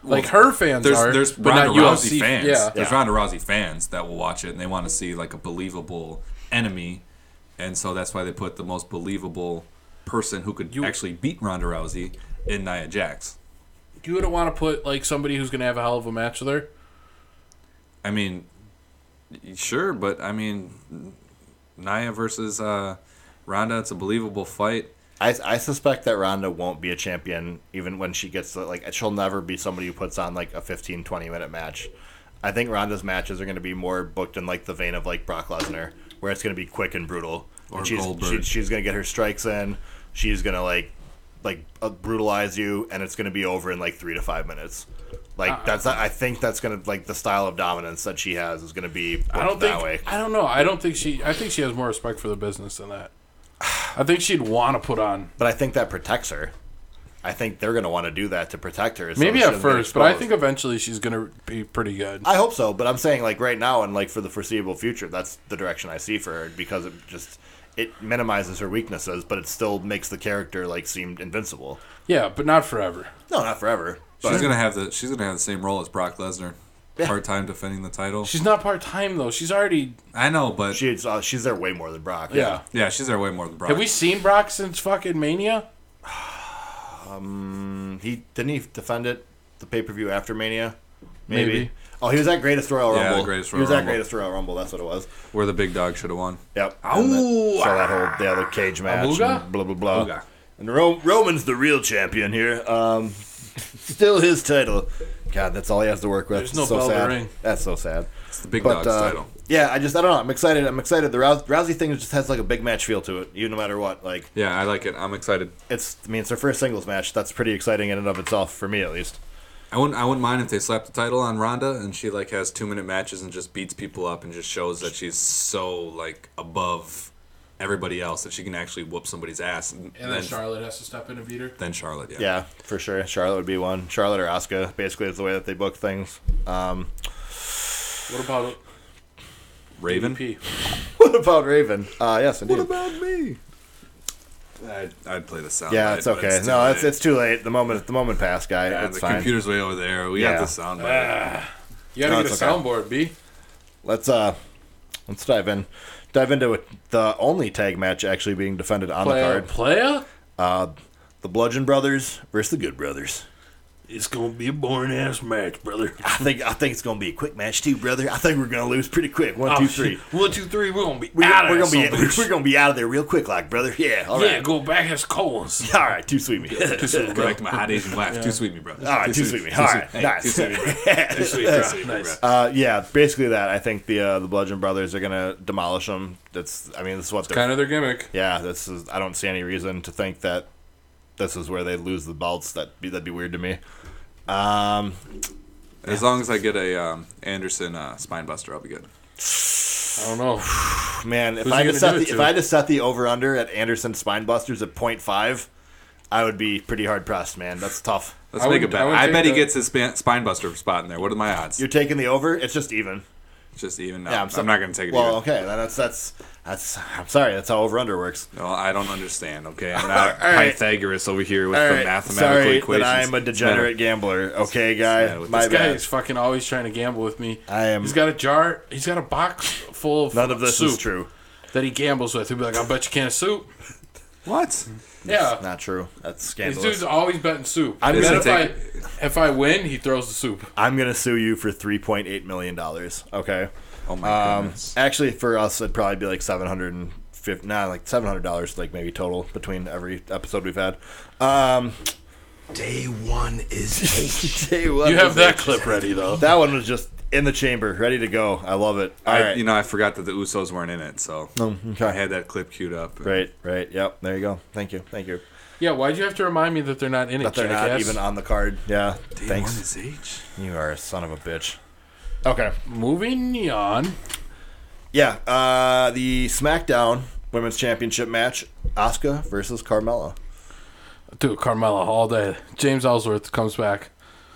B: Like, her fans
C: There's
B: but
C: Ronda
B: not
C: Rousey
B: UFC
C: fans.
B: Yeah.
C: There's Ronda Rousey fans that will watch it and they want to see like a believable enemy, and so that's why they put the most believable person who could actually beat Ronda Rousey in Nia Jax.
B: You wouldn't want to put, like, somebody who's going to have a hell of a match with her?
C: I mean, sure, but I mean, Nia versus Ronda, it's a believable fight.
A: I suspect that Ronda won't be a champion even when she gets like she'll never be somebody who puts on like a 15-20 minute match. I think Ronda's matches are going to be more booked in like the vein of like Brock Lesnar, where it's going to be quick and brutal.
C: Or
A: And
C: Goldberg.
A: she's going to get her strikes in. She's going to like brutalize you, and it's going to be over in like 3 to 5 minutes. Like I think that's going to like the style of dominance that she has is going to be booked that way.
B: I don't know. I think she has more respect for the business than that. I think she'd want to put on.
A: But I think that protects her. I think they're going to want to do that to protect her. So
B: Maybe
A: she
B: at
A: doesn't get
B: first, but I
A: exposed.
B: think eventually she's going to be pretty good.
A: I hope so, but I'm saying like right now and like for the foreseeable future, that's the direction I see for her because it minimizes her weaknesses, but it still makes the character like seem invincible.
B: Yeah, but not forever.
A: No, not forever. But
C: She's gonna have the same role as Brock Lesnar, part-time defending the title.
B: She's not part-time, though. She's already...
C: I know, but
A: she's there way more than Brock.
B: Yeah.
C: yeah, she's there way more than Brock.
B: Have we seen Brock since fucking Mania?
A: He defend it the pay-per-view after Mania.
B: Maybe.
A: Oh, he was at Greatest Royal
C: Yeah,
A: Rumble.
C: Greatest
A: he was
C: Royal
A: at
C: Rumble.
A: Greatest Royal Rumble. That's what it was.
C: Where the big dog should have won.
A: Yep.
B: Oh,
A: So that whole the other cage match.
B: Abuga?
A: And blah blah blah.
C: Abuga.
A: And Roman's the real champion here. Still his title. God, that's all he has to work with.
B: There's no
A: It's so
B: bell to
A: sad.
B: ring.
A: That's so sad.
C: It's the big
A: But
C: dog's title.
A: yeah, I don't know. I'm excited. The Rousey thing just has like a big match feel to it. You no matter what. Like
C: Yeah, I like it. I'm excited.
A: it's her first singles match. That's pretty exciting in and of itself for me at least.
C: I wouldn't mind if they slapped the title on Ronda and she like has 2-minute matches and just beats people up and just shows that she's so like above everybody else that she can actually whoop somebody's ass. And
B: then Charlotte has to step in and beat her?
C: Then Charlotte, yeah.
A: Yeah, for sure. Charlotte would be one. Charlotte or Asuka basically is the way that they book things.
B: What about
C: Raven?
B: MVP?
A: What about Raven? Yes, indeed.
C: about me? I'd play the sound.
A: Yeah,
C: bite,
A: it's
C: but
A: okay.
C: too
A: No,
C: late.
A: it's too late. The moment passed, guy.
C: Yeah,
A: it's
C: the
A: fine.
C: computer's way over there. We
A: Yeah.
C: got the sound bite.
B: You gotta
A: No,
B: get a
A: it's okay.
B: soundboard, B.
A: Let's dive in. Dive into it. The only tag match actually being defended on the card.
B: Playa?
A: The Bludgeon Brothers versus the Good Brothers.
B: It's gonna be a boring ass match, brother.
A: I think it's gonna be a quick match too, brother. I think we're gonna lose pretty quick. 1, 2, 3.
B: 1, 2, 3. We're gonna be
A: We're
B: out of
A: gonna
B: there.
A: we're gonna be out of there real quick, like brother. Yeah, all right.
B: Yeah, go back as Coles.
A: All right, too sweet me.
C: Go back to my hot Asian wife. Too sweet me, brother.
A: All right, too sweet me. All right, nice.
C: Too sweet me, bro.
B: Too sweet, bro. Nice.
A: Yeah, basically that. I think the Bludgeon Brothers are gonna demolish them. This is what they're.
B: Kind of their gimmick.
A: Yeah, this is. I don't see any reason to think that this is where they lose the belts. That'd be weird to me.
C: As long as I get a Anderson spinebuster, I'll be good.
B: I don't know.
A: Man, if
B: Who's
A: I
B: he
A: had
B: gonna do it
A: if
B: to?
A: I had to set the over under at Anderson Spinebusters at 0.5, I would be pretty hard pressed, man. That's tough.
C: Let's
B: I
C: make
B: would-
C: a bet.
B: I would
C: I
B: take
C: bet he
B: the-
C: gets his spinebuster spot in there. What are my odds?
A: You're taking the over. It's just even.
C: It's just even. No,
A: Yeah,
C: I'm not going to take it
A: Well,
C: even.
A: okay, then that's. I'm sorry. That's how over under works.
C: Well, I don't understand, okay? I'm not
A: All right.
C: Pythagoras over here with
A: All
C: the
A: right,
C: mathematical
A: sorry
C: equations.
A: that I'm a degenerate gambler. Okay, guy,
C: matter with
A: my
B: This guy
A: bad.
B: is fucking always trying to gamble with me.
A: I am.
B: He's got a jar. He's got a box full of
A: None of this
B: soup
A: is true.
B: that he gambles with. He'll be like, "I bet you can't soup."
C: What?
B: Yeah.
A: Not true. That's
B: These
A: scandalous.
B: dude's always betting soup.
A: I'm
B: And
A: gonna
B: then if I win, he throws the soup.
A: I'm gonna sue you for $3.8 million. Okay.
C: Oh my goodness.
A: Actually, for us, it'd probably be like $750. Like $700, like maybe total between every episode we've had.
E: Day one is
A: Day one
B: You have
A: was
B: that
A: like-
B: clip ready though.
A: That one was just in the chamber, ready to go. I love it. All right.
C: I forgot that the Usos weren't in it, so
A: Okay.
C: I had that clip queued up.
A: Right. Yep. There you go. Thank you.
B: Yeah, why'd you have to remind me that they're not in it,
A: But they're not even on the card. Yeah. Thanks.
C: His age.
A: You are a son of a bitch. Okay.
B: Moving on.
A: Yeah. The SmackDown Women's Championship match: Asuka versus Carmella.
B: Dude, Carmella all day. James Ellsworth comes back.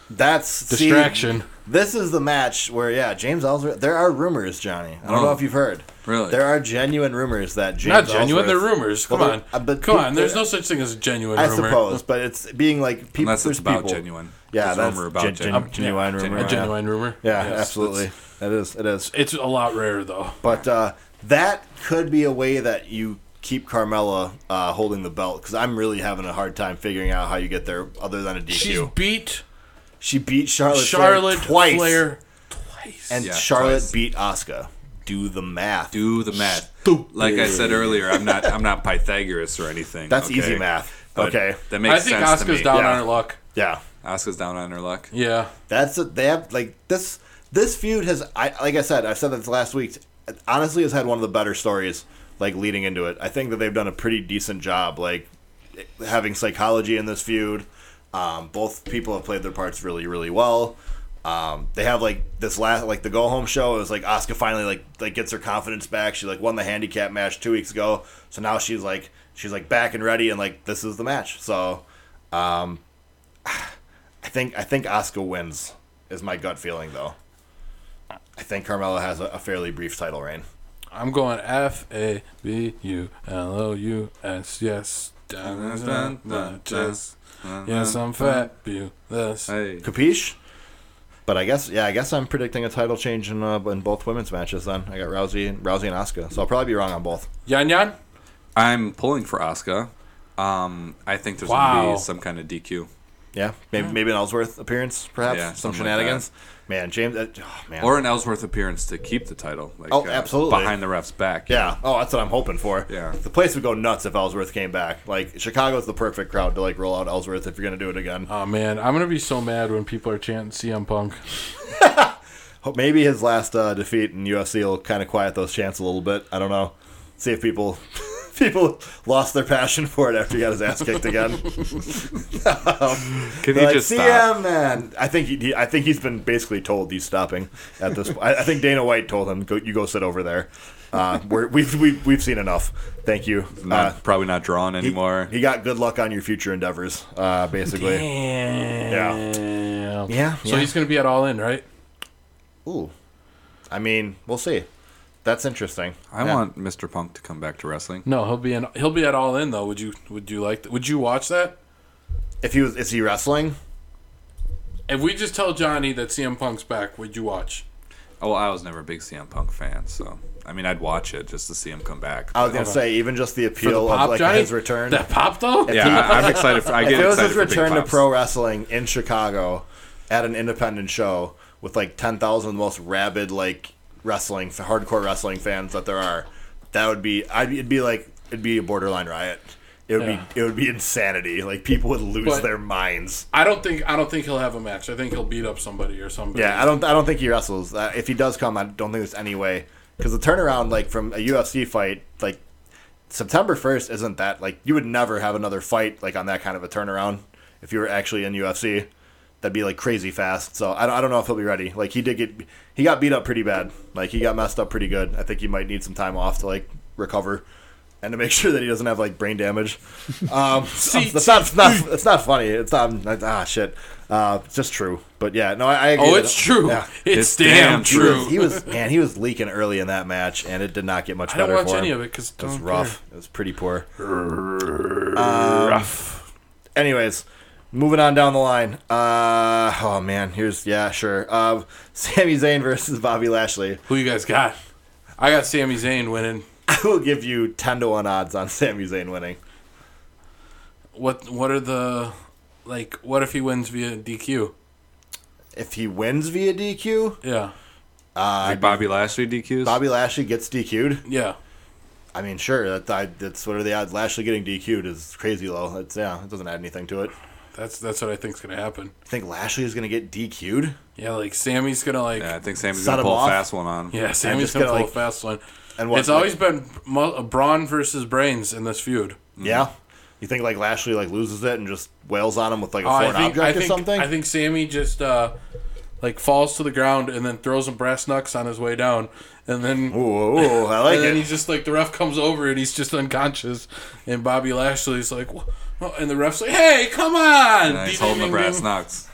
A: That's
B: Distraction.
A: This is the match where, James Ellsworth. There are rumors, Johnny. I don't know if you've heard.
C: Really?
A: There are genuine rumors that James
B: Not genuine,
A: Ellsworth,
B: they're rumors. Come
A: Well,
B: on. Come on, there's no such thing as a genuine
A: I
B: rumor.
A: suppose, but it's being like people.
C: Unless it's
A: there's
C: about
A: people.
C: genuine.
A: Yeah,
C: There's
A: that's
C: rumor about genuine.
A: genuine rumor.
B: A genuine rumor.
A: Yeah,
B: Yes,
A: absolutely. It is.
B: It's a lot rarer, though.
A: But that could be a way that you keep Carmella holding the belt, because I'm really having a hard time figuring out how you get there other than a DQ. She beat Charlotte
B: Flair
A: Flair
B: twice.
A: and
C: Yeah,
A: Charlotte
C: twice.
A: beat Asuka. Do the math.
C: Like I said earlier, I'm not Pythagoras or anything.
A: That's
C: okay?
A: easy math.
C: But
A: Okay.
C: that makes
B: I think
C: sense to
B: Asuka's
C: me.
B: down
A: Yeah.
B: on her luck.
A: Yeah.
C: Asuka's down on her luck.
B: Yeah.
A: They have like this feud has like I said this last week, honestly has had one of the better stories like leading into it. I think that they've done a pretty decent job like having psychology in this feud. Both people have played their parts really, really well. They have like this last the go home show. It was like Asuka finally like gets her confidence back. She like won the handicap match 2 weeks ago, so now she's back and ready, and like this is the match. So, I think Asuka wins is my gut feeling though. I think Carmella has a fairly brief title reign.
B: I'm going FABULOUS. Yes. Yes, I'm fabulous.
C: Hey.
A: Capiche? But I guess I'm predicting a title change in both women's matches. Then I got Rousey and Asuka, so I'll probably be wrong on both.
B: Yan?
C: I'm pulling for Asuka. I think there's going to be some kind of DQ.
A: Yeah, maybe an Ellsworth appearance, perhaps
C: Yeah,
A: some
C: something like
A: shenanigans. Man, James, man.
C: Or an Ellsworth appearance to keep the title. Like,
A: absolutely.
C: Behind the ref's back.
A: Yeah. Oh, that's what I'm hoping for.
C: Yeah.
A: The place would go nuts if Ellsworth came back. Like Chicago's the perfect crowd to like roll out Ellsworth if you're gonna do it again.
B: Oh, man. I'm going to be so mad when people are chanting CM Punk.
A: Maybe his last defeat in UFC will kind of quiet those chants a little bit. I don't know. See if people lost their passion for it after he got his ass kicked again.
C: Can he just stop?
A: CM, man. I think he's been basically told he's stopping at this point. I think Dana White told him, you go sit over there. We've seen enough. Thank you.
C: Probably not drawn anymore.
A: He got good luck on your future endeavors, basically.
B: Damn.
A: Yeah.
B: So he's going to be at All In, right?
A: Ooh. I mean, we'll see. That's interesting.
C: I want Mr. Punk to come back to wrestling.
B: No, he'll be at All In though. Would you like that? Would you watch that?
A: Is he wrestling?
B: If we just tell Johnny that CM Punk's back, would you watch?
C: Oh, I was never a big CM Punk fan, so I mean, I'd watch it just to see him come back.
A: I was gonna say even just the appeal
B: pop,
A: of like
B: Johnny?
A: his return.
B: That pop though?
C: Yeah, I'm excited. I
A: If
C: get
A: it was
C: excited
A: his
C: for big
A: return to
C: pops.
A: pro wrestling in Chicago at an independent show with like 10,000 of the most rabid like hardcore wrestling fans that there are, that would be it'd be a borderline riot. It would be insanity. Like people would lose their minds.
B: I don't think he'll have a match. I think he'll beat up somebody or somebody.
A: Yeah, I don't think he wrestles. If he does come, I don't think there's any way, because the turnaround like from a UFC fight like September 1st isn't that like you would never have another fight like on that kind of a turnaround if you were actually in UFC. That'd be like crazy fast. So I don't know if he'll be ready. Like he got beat up pretty bad. Like he got messed up pretty good. I think he might need some time off to like recover and to make sure that he doesn't have like brain damage. It's not funny. It's not shit. It's just true. But yeah, no, I agree.
B: Oh, it's true.
A: Yeah.
B: It's damn true.
A: He was leaking early in that match, and it did not get much better for him.
B: I don't watch any of it because
A: it was rough. It was pretty poor.
B: Rough.
A: Anyways. Moving on down the line. Oh man, sure. Sami Zayn versus Bobby Lashley.
B: Who you guys got? I got Sami Zayn winning.
A: I will give you 10-1 odds on Sami Zayn winning.
B: What are the what if he wins via DQ?
A: If he wins via DQ?
B: Yeah.
C: Like Bobby Lashley DQs?
A: Bobby Lashley gets DQ'd?
B: Yeah.
A: I mean, sure. That's what are the odds? Lashley getting DQ'd is crazy low. It doesn't add anything to it.
B: That's what I think's gonna happen.
A: I think Lashley is gonna get DQ'd.
B: Yeah, like Sammy's gonna like.
C: Yeah, I think Sammy's
A: Set
C: gonna
A: him
C: pull
A: off.
C: a fast one on him.
B: Yeah, Sammy's
A: just
B: gonna
A: gonna,
B: pull
A: like-
B: a fast one.
A: And what,
B: It's always been Braun versus Brains in this feud.
A: Yeah. You think like Lashley like loses it and just wails on him with like a
B: Oh,
A: foreign object or something?
B: I think Sammy just like falls to the ground and then throws some brass knucks on his way down, and then
A: Ooh, I like
B: and then
A: it.
B: he's just like the ref comes over and he's just unconscious, and Bobby Lashley's like, "Wha-" and the ref's like, "Hey, come on!"
C: And he's holding the brass knucks.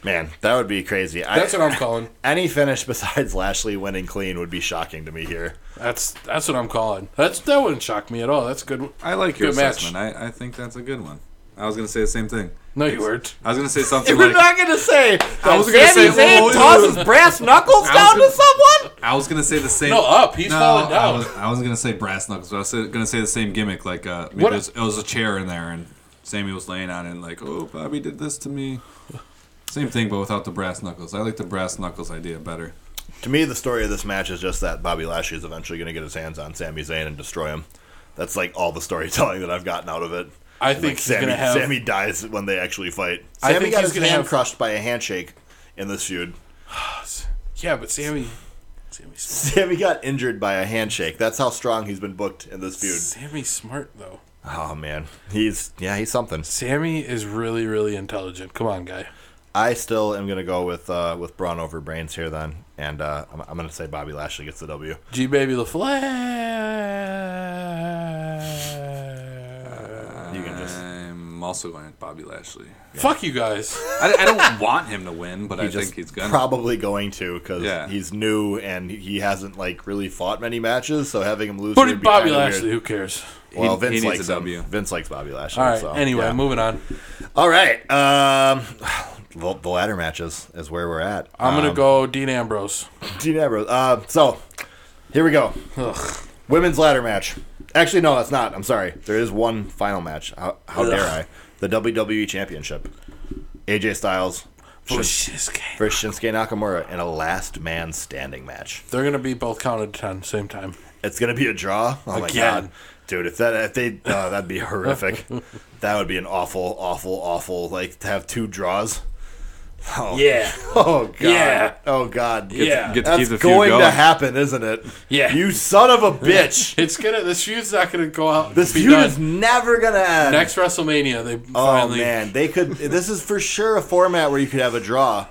A: Man, that would be crazy.
B: That's what I'm calling.
A: Any finish besides Lashley winning clean would be shocking to me here.
B: That's what I'm calling. That wouldn't shock me at all. That's good.
C: I like your
B: Good match.
C: assessment. I think that's a good one. I was gonna say the same thing.
B: No, you weren't.
C: I was gonna say something
A: We're
C: like
A: not going to say
C: I was gonna
A: Sami
C: say,
A: Zayn
C: oh,
A: tosses brass knuckles
C: I was
A: down to
C: gonna-
A: someone?
C: I was gonna say the same.
B: No, up. He's falling down.
C: I was gonna say brass knuckles. But I was gonna say the same gimmick. Like maybe
B: What-
C: it was a chair in there, and Sammy was laying on it, and like, oh, Bobby did this to me. Same thing, but without the brass knuckles. I like the brass knuckles idea better.
A: To me, the story of this match is just that Bobby Lashley is eventually going to get his hands on Sami Zayn and destroy him. That's like all the storytelling that I've gotten out of it.
B: I
A: Like,
B: think he's gonna have.
A: Sammy dies when they actually fight.
B: I
A: Sammy
B: think
A: got
B: he's
A: his
B: gonna
A: hand
B: have-
A: crushed by a handshake in this feud.
B: Yeah, but Sammy's
A: Sammy got injured by a handshake. That's how strong he's been booked in this feud.
B: Sammy's smart though.
A: Oh man, he's something.
B: Sammy is really, really intelligent. Come on, guy.
A: I still am gonna go with Braun over Brains here then, and I'm gonna say Bobby Lashley gets the W.
B: G Baby the Flash.
A: You can just
C: I'm also going with Bobby Lashley.
B: Fuck you guys.
C: I don't want him to win, but I
A: just
C: think he's gonna.
A: probably going to because
C: Yeah.
A: he's new and he hasn't like really fought many matches, so having him lose
B: Put
A: would
B: it
A: be
B: Bobby
A: kinda
B: Lashley.
A: weird.
B: Who cares?
A: Well,
C: He
A: Vince
C: needs
A: likes
C: a
A: him.
C: W.
A: Vince likes Bobby Lashley.
B: All right.
A: So,
B: Anyway,
A: yeah.
B: moving on.
A: All right. The ladder matches is where we're at.
B: I'm gonna go Dean Ambrose.
A: Dean Ambrose. So here we go.
B: Ugh.
A: Women's ladder match. Actually, no, that's not. I'm sorry. There is one final match. How dare I? The WWE Championship. AJ Styles versus Shinsuke Nakamura in a last man standing match.
B: They're gonna be both counted 10 same time.
A: It's gonna be a draw. Oh my
B: Again.
A: god, dude! If they that'd be horrific. That would be an awful like to have two draws. Oh.
B: Yeah.
A: Oh god.
B: Yeah.
A: Oh god.
B: Yeah.
C: Get to
A: That's
C: keep the feud
A: going to
C: going.
A: happen, isn't it?
B: Yeah.
A: You son of a bitch.
B: This feud's not gonna go out.
A: This
B: be
A: feud
B: done.
A: is never gonna end.
B: Next WrestleMania. They
A: Oh
B: finally
A: man, they could. This is for sure a format where you could have a draw,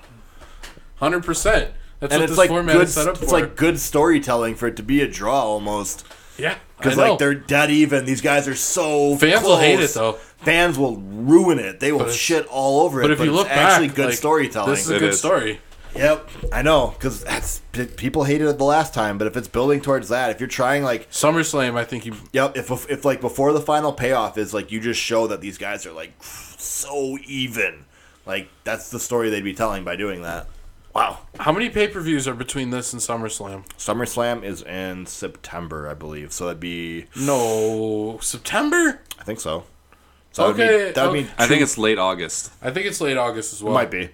B: 100%. That's
A: and
B: what
A: it's
B: this
A: like
B: format
A: good.
B: is set up for.
A: It's like good storytelling for it to be a draw almost.
B: yeah,
A: Because
B: I know.
A: like they're dead even. These guys are so
B: Fans will
A: close.
B: hate it, though.
A: Fans will ruin it. They will
B: it's-
A: shit all over it.
B: But if you look
A: it's actually
B: back,
A: good
B: like,
A: storytelling.
B: This is a
C: It
B: good
C: is.
B: story.
A: Yep, I know. Because people hated it the last time. But if it's building towards that, if you're trying like,
B: SummerSlam, I think
A: yep, if like before the final payoff is like you just show that these guys are like so even. Like that's the story they'd be telling by doing that. Wow.
B: How many pay-per-views are between this and SummerSlam?
A: SummerSlam is in September, I believe. So that'd be,
B: No, September.
A: I think so. So
B: Okay,
A: that would
B: okay.
A: be
C: I think it's late August.
B: I think it's late August as well.
A: might be.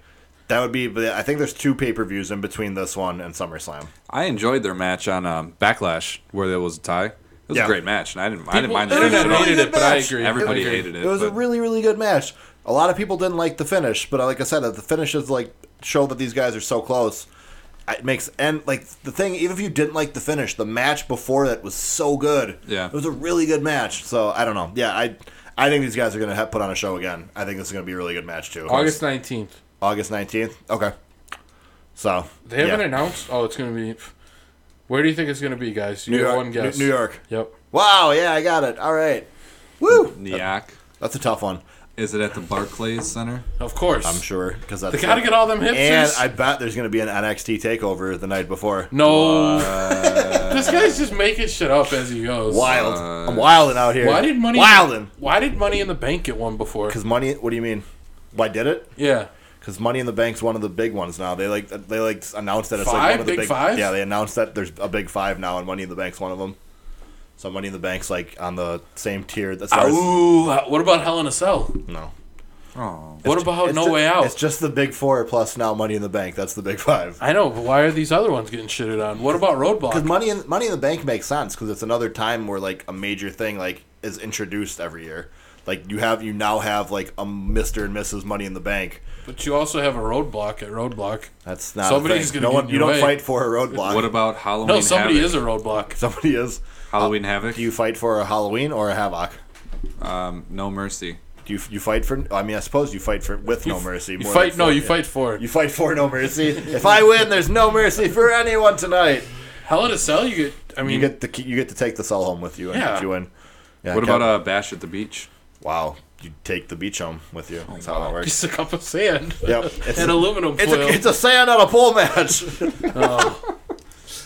A: That would be, but I think there's two pay-per-views in between this one and SummerSlam.
C: I enjoyed their match on Backlash where there was a tie. It was
A: Yeah.
C: a great match, and I didn't mind
B: People-
C: the
B: Internet
C: finish at all.
B: hated it, but I
A: match.
B: agree.
C: Everybody
B: I agree.
C: hated it.
A: It was a
C: but
A: really, really good match. A lot of people didn't like the finish, but like I said, the finishes like show that these guys are so close. It makes and like the thing, even if you didn't like the finish, the match before that was so good.
C: Yeah.
A: it was a really good match. So I don't know. Yeah, I think these guys are gonna put on a show again. I think this is gonna be a really good match too.
B: August 19th.
A: August 19th. Okay. So
B: They haven't
A: yeah.
B: announced. Oh, it's going to be. Where do you think it's going to be, guys? You
A: New
B: have
A: York.
B: one guess.
A: New York.
B: Yep.
A: Wow. Yeah, I got it. All right. Woo.
C: Nyack.
A: That's a tough one.
C: Is it at the Barclays Center?
B: Of course.
A: I'm sure because that's
B: They got to get all them hipsters.
A: And I bet there's going to be an NXT takeover the night before.
B: No. This guy's just making shit up as he goes.
A: Wild. I'm wilding out here.
B: Why did Money?
A: Wilding?
B: Why did Money in the Bank get one before?
A: Because money. What do you mean? Why did it?
B: Yeah.
A: Because Money in the Bank's one of the big ones now. They announced that it's
B: Five?
A: like one of the
B: Big
A: big
B: five?
A: Yeah, they announced that there's a big five now, and Money in the Bank's one of them. So Money in the Bank's like on the same tier. That's
B: Ooh. What about Hell in a Cell?
A: no.
C: Oh.
B: What about
A: It's
B: No
A: ju-
B: Way Out?
A: It's just the big four plus now Money in the Bank. That's the big five.
B: I know, but why are these other ones getting shitted on? What about
A: Because
B: Roadblock?
A: Money in the Bank makes sense because it's another time where like a major thing like is introduced every year. Like you now have like a Mr. and Mrs. Money in the Bank.
B: But you also have a roadblock at Roadblock.
A: That's not
B: Somebody's
A: a thing.
B: gonna get in
A: You
B: your
A: don't
B: way.
A: fight for a roadblock.
C: What about Halloween
B: No, somebody
C: Havoc?
B: is a roadblock.
A: Somebody is.
C: Halloween Havoc?
A: Do you fight for a Halloween or a Havoc?
C: No Mercy.
A: Do you fight for? I mean, I suppose you fight for with No Mercy.
B: You
A: more
B: fight.
A: than
B: No,
A: for-
B: you
A: yeah.
B: fight for.
A: You fight for No Mercy. If I win, there's no mercy for anyone tonight.
B: Hell in a Cell. You get. I mean,
A: You get to take the cell home with you. And
B: Yeah.
A: if you win. Yeah,
C: What
A: Kev-
C: about Bash at the Beach?
A: Wow, you take the beach home with you. That's how that works.
B: just a cup of sand.
A: Yep. It's
B: and aluminum foil.
A: it's a sand on a pole match.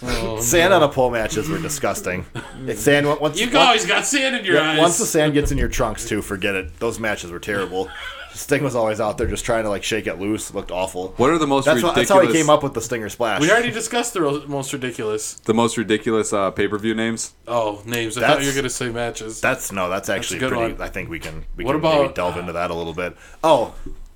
B: Oh,
A: Sand on a pole matches were disgusting. If sand once
B: you always got sand in your eyes.
A: once the sand gets in your trunks too, forget it. Those matches were terrible. Sting was always out there just trying to like shake it loose. It looked awful.
C: What are the most
A: That's
C: ridiculous?
A: how he came up with the Stinger Splash.
B: We already discussed the most ridiculous.
C: The most ridiculous pay-per-view names.
B: Oh, names. I
A: That's-
B: thought you were gonna say matches.
A: That's actually
B: a good
A: pretty.
B: one.
A: I think we can
B: What
A: can
B: about-
A: maybe delve into that a little bit. Oh,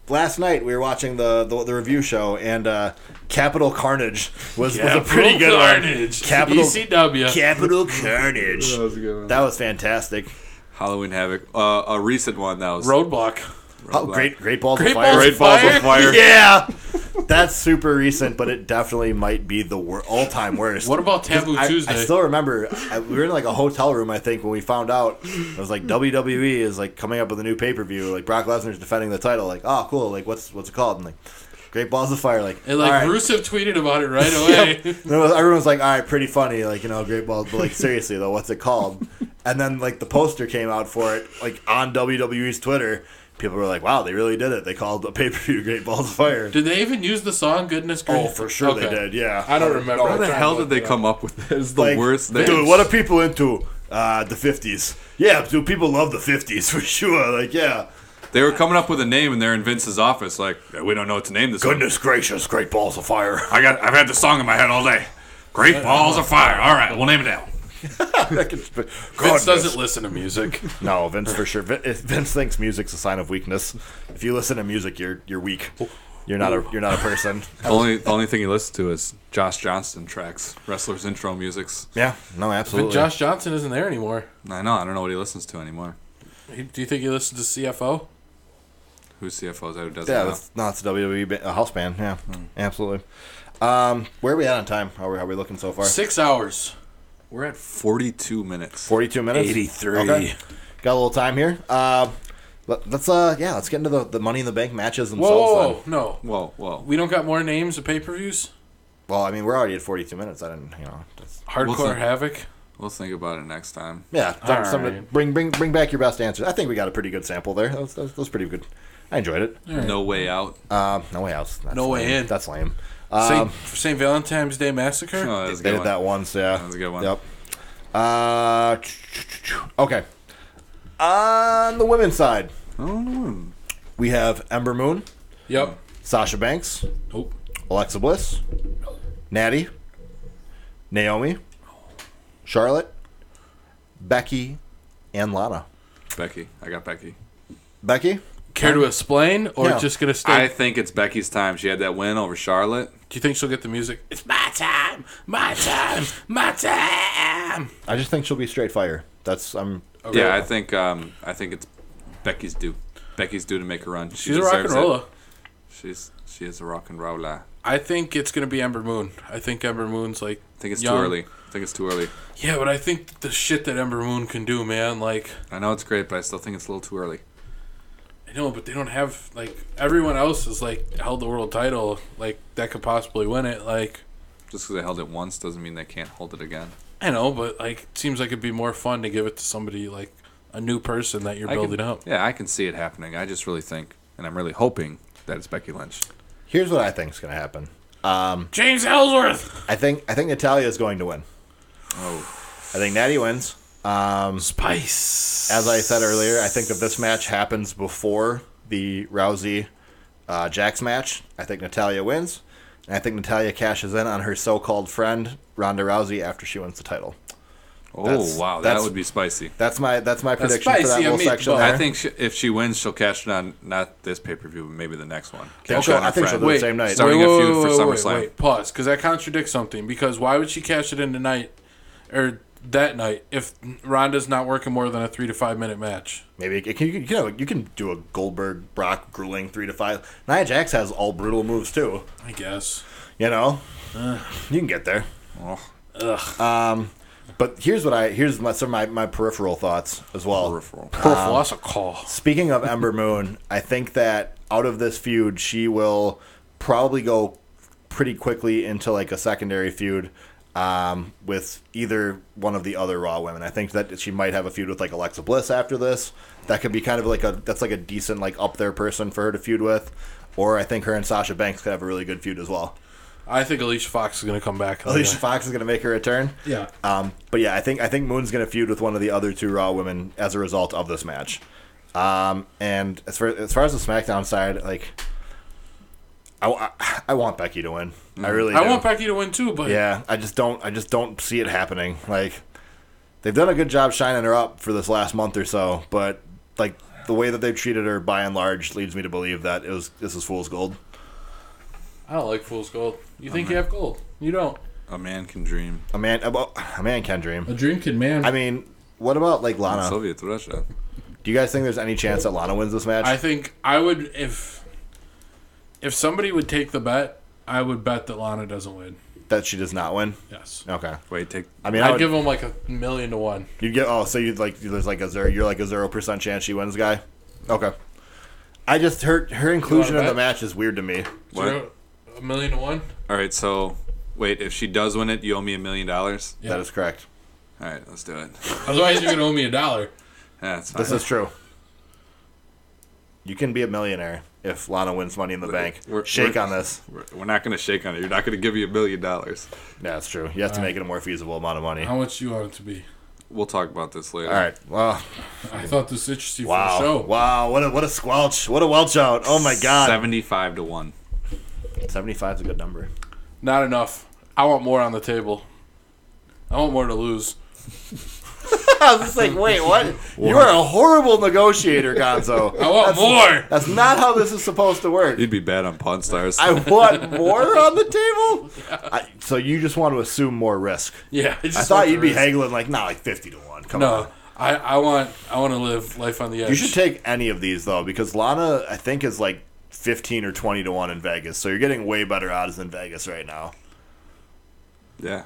A: last night we were watching the review show and Capital Carnage was a pretty good
B: Carnage.
A: one. Capital
B: ECW.
A: Capital Carnage.
C: was a good one.
A: That was fantastic.
C: Halloween Havoc. A recent one that was
B: Roadblock.
A: Oh, great balls
B: Great
A: of fire.
B: Balls
C: Great
B: of
C: Balls
B: Fire?
C: of Fire.
A: Yeah, that's super recent, but it definitely might be the all-time worst.
B: What about Taboo
A: I
B: Tuesday?
A: still remember we were in like a hotel room, I think, when we found out it was like WWE is like coming up with a new pay-per-view. Like Brock Lesnar's defending the title. Like, oh, cool. Like, what's it called? And like, Great Balls of Fire. Like,
B: and like
A: all right.
B: Rusev tweeted about it right away.
A: Everyone was like, all right, pretty funny. Like, Great Balls. But like, seriously though, what's it called? And then like the poster came out for it, like on WWE's Twitter. People were like, wow, they really did it. They called the pay-per-view Great Balls of Fire.
B: Did they even use the song "Goodness
A: Oh,
B: Gracious"?
A: for sure they did, yeah.
B: I don't remember.
C: How the
B: I'm
C: hell
B: trying
C: did
B: to
C: they
B: look it
C: come up with this? It's the
A: Like,
C: worst thing.
A: Dude, what are people into? The 50s. Yeah, dude, people love the 50s for sure. Like, yeah.
C: They were coming up with a name, and they're in Vince's office. Like, "Yeah, we don't know what to name this.
A: Goodness gracious, Great Balls of Fire.
C: I've had the song in my head all day. Great Balls of Fire. All right, we'll name it now.
B: Vince doesn't listen to music.
A: No, Vince for sure. Vince thinks music's a sign of weakness. If you listen to music, you're weak. You're not a person.
C: The only thing he listens to is Josh Johnston tracks, wrestlers' intro musics.
A: Yeah, no,
B: But
A: absolutely.
B: Josh Johnson isn't there anymore.
C: I know. I don't know what he listens to anymore.
B: Do you think he listens to CFO?
C: Who's CFO? Is that who does
A: Yeah,
C: it now?
A: it's a WWE house band. Yeah, absolutely. Where are we at on time? How are we looking so far?
B: 6 hours.
C: We're at 42 minutes.
A: 42 minutes.
B: 83.
A: Okay. Got a little time here. Let's get into the Money in the Bank matches themselves.
B: Whoa,
A: Then.
B: no.
C: Whoa.
B: We don't got more names of pay-per-views?
A: Well, I mean, we're already at 42 minutes. I didn't, that's,
B: Hardcore
C: Wilson.
B: Havoc?
C: We'll think about it next time.
A: yeah.
B: All right.
A: Bring back your best answers. I think we got a pretty good sample there. That was pretty good. I enjoyed it.
B: Right.
C: No Way Out.
A: No way out. That's
B: No Way
A: lame.
B: In.
A: That's lame.
B: St. Valentine's Day Massacre?
C: Oh, that's a
A: They
C: good
A: did
C: one.
A: that once. Yeah.
C: That was a good one.
A: Yep. Okay. On the women's side, we have Ember Moon,
B: Yep.
A: Sasha Banks,
B: Nope.
A: Alexa Bliss, Natty, Naomi, Charlotte, Becky, and Lana.
C: Becky. I got Becky.
A: Becky?
B: Care to explain, or
A: Yeah.
B: just gonna stay?
C: I think it's Becky's time. She had that win over Charlotte.
B: Do you think she'll get the music? It's my time, my time, my time.
A: I just think she'll be straight fire. That's
B: Okay.
C: Yeah, I think it's Becky's due. Becky's due to make a run. She
B: She's a rock and
C: deserves it.
B: roller.
C: She is a rock and roller.
B: I think it's gonna be Ember Moon. I think Ember Moon's like.
C: I think it's
B: young.
C: too early. I think it's too early.
B: Yeah, but I think the shit that Ember Moon can do, man. Like,
C: I know it's great, but I still think it's a little too early.
B: I know, but they don't have like everyone else has like held the world title like that could possibly win it. Like,
C: Just because they held it once doesn't mean they can't hold it again.
B: I know, but like it seems like it'd be more fun to give it to somebody like a new person that you're building up.
C: Yeah, I can see it happening. I just really think, and I'm really hoping that it's Becky Lynch.
A: Here's what I think is going to happen.
B: James Ellsworth,
A: I think Natalia is going to win.
C: Oh,
A: I think Natty wins.
B: Spice.
A: As I said earlier, I think that this match happens before the Rousey Jax match. I think Natalia wins. And I think Natalia cashes in on her so-called friend, Ronda Rousey, after she wins the title.
C: wow, that
A: that's-
C: would be spicy.
A: That's my prediction for
B: spicy,
A: that little
B: I mean,
A: section
B: but-
A: there.
C: I think if she wins, she'll cash it on not this pay per view, but maybe the next one. Cash
A: Okay,
C: it on her
A: I think she'll
C: friend.
A: do it
B: Wait,
A: the same night.
C: Starting a feud for SummerSlam.
B: Wait, pause, because that contradicts something. Because why would she cash it in tonight, or that night if Ronda's not working more than a 3 to 5 minute match.
A: Maybe you can do a Goldberg Brock grueling 3 to 5. Nia Jax has all brutal moves too.
B: I guess.
A: You can get there.
B: Ugh.
A: But here's some of my peripheral thoughts as well.
B: Peripheral. That's a call.
A: Speaking of Ember Moon, I think that out of this feud, she will probably go pretty quickly into like a secondary feud with either one of the other Raw women. I think that she might have a feud with like Alexa Bliss after this. That could be kind of like a decent like up there person for her to feud with. Or I think her and Sasha Banks could have a really good feud as well.
B: I think Alicia Fox is going to come back.
A: Alicia Fox is going to make her return.
B: Yeah.
A: But yeah, I think Moon's going to feud with one of the other 2 Raw women as a result of this match. And as far as the SmackDown side, like I want Becky to win. I really do.
B: I want Becky to win too, but
A: yeah, I just don't see it happening. Like they've done a good job shining her up for this last month or so, but like the way that they've treated her by and large leads me to believe that this is fool's gold.
B: I don't like fool's gold. You think you have gold? You don't.
C: A man can dream.
A: A man can dream.
B: A dream can man.
A: I mean, what about like Lana?
C: Soviet Russia.
A: Do you guys think there's any chance that Lana wins this match?
B: I think I would if somebody would take the bet, I would bet that Lana doesn't win.
A: That she does not win?
B: Yes.
A: Okay.
C: Wait,
B: I'd give them like 1,000,000 to 1.
A: You'd get so there's like you're like a 0% chance she wins, guy. Okay. I just her inclusion in the match is weird to me.
C: What?
B: 1,000,000 to 1.
C: All right, so wait, if she does win it, you owe me $1 million.
B: Yeah.
A: That is correct.
C: All right, let's do it.
B: Otherwise, you're gonna owe me $1.
C: Yeah, that's fine.
A: This is true. You can be a millionaire if Lana wins Money in the Bank. Shake on this.
C: We're not going to shake on it. You're not going to give me $1 million.
A: Yeah, that's true. You have to make it a more feasible amount of money.
B: How much do you want it to be?
C: We'll talk about this later.
A: All right. Well,
B: I thought this was interesting for the show.
A: Wow. What a squelch. What a welch out. Oh my God.
C: 75 to 1.
A: 75 is a good number.
B: Not enough. I want more on the table. I want more to lose.
A: I was just like, wait, what? You are a horrible negotiator, Gonzo.
B: I want more.
A: That's not how this is supposed to work.
C: You'd be bad on Pawn Stars.
A: I want more on the table? So you just want to assume more risk.
B: Yeah.
A: I thought you'd be haggling like 50 to 1. Come on.
B: I want to live life on the edge.
A: You should take any of these, though, because Lana, I think, is like 15 or 20 to 1 in Vegas. So you're getting way better odds than Vegas right now.
C: Yeah.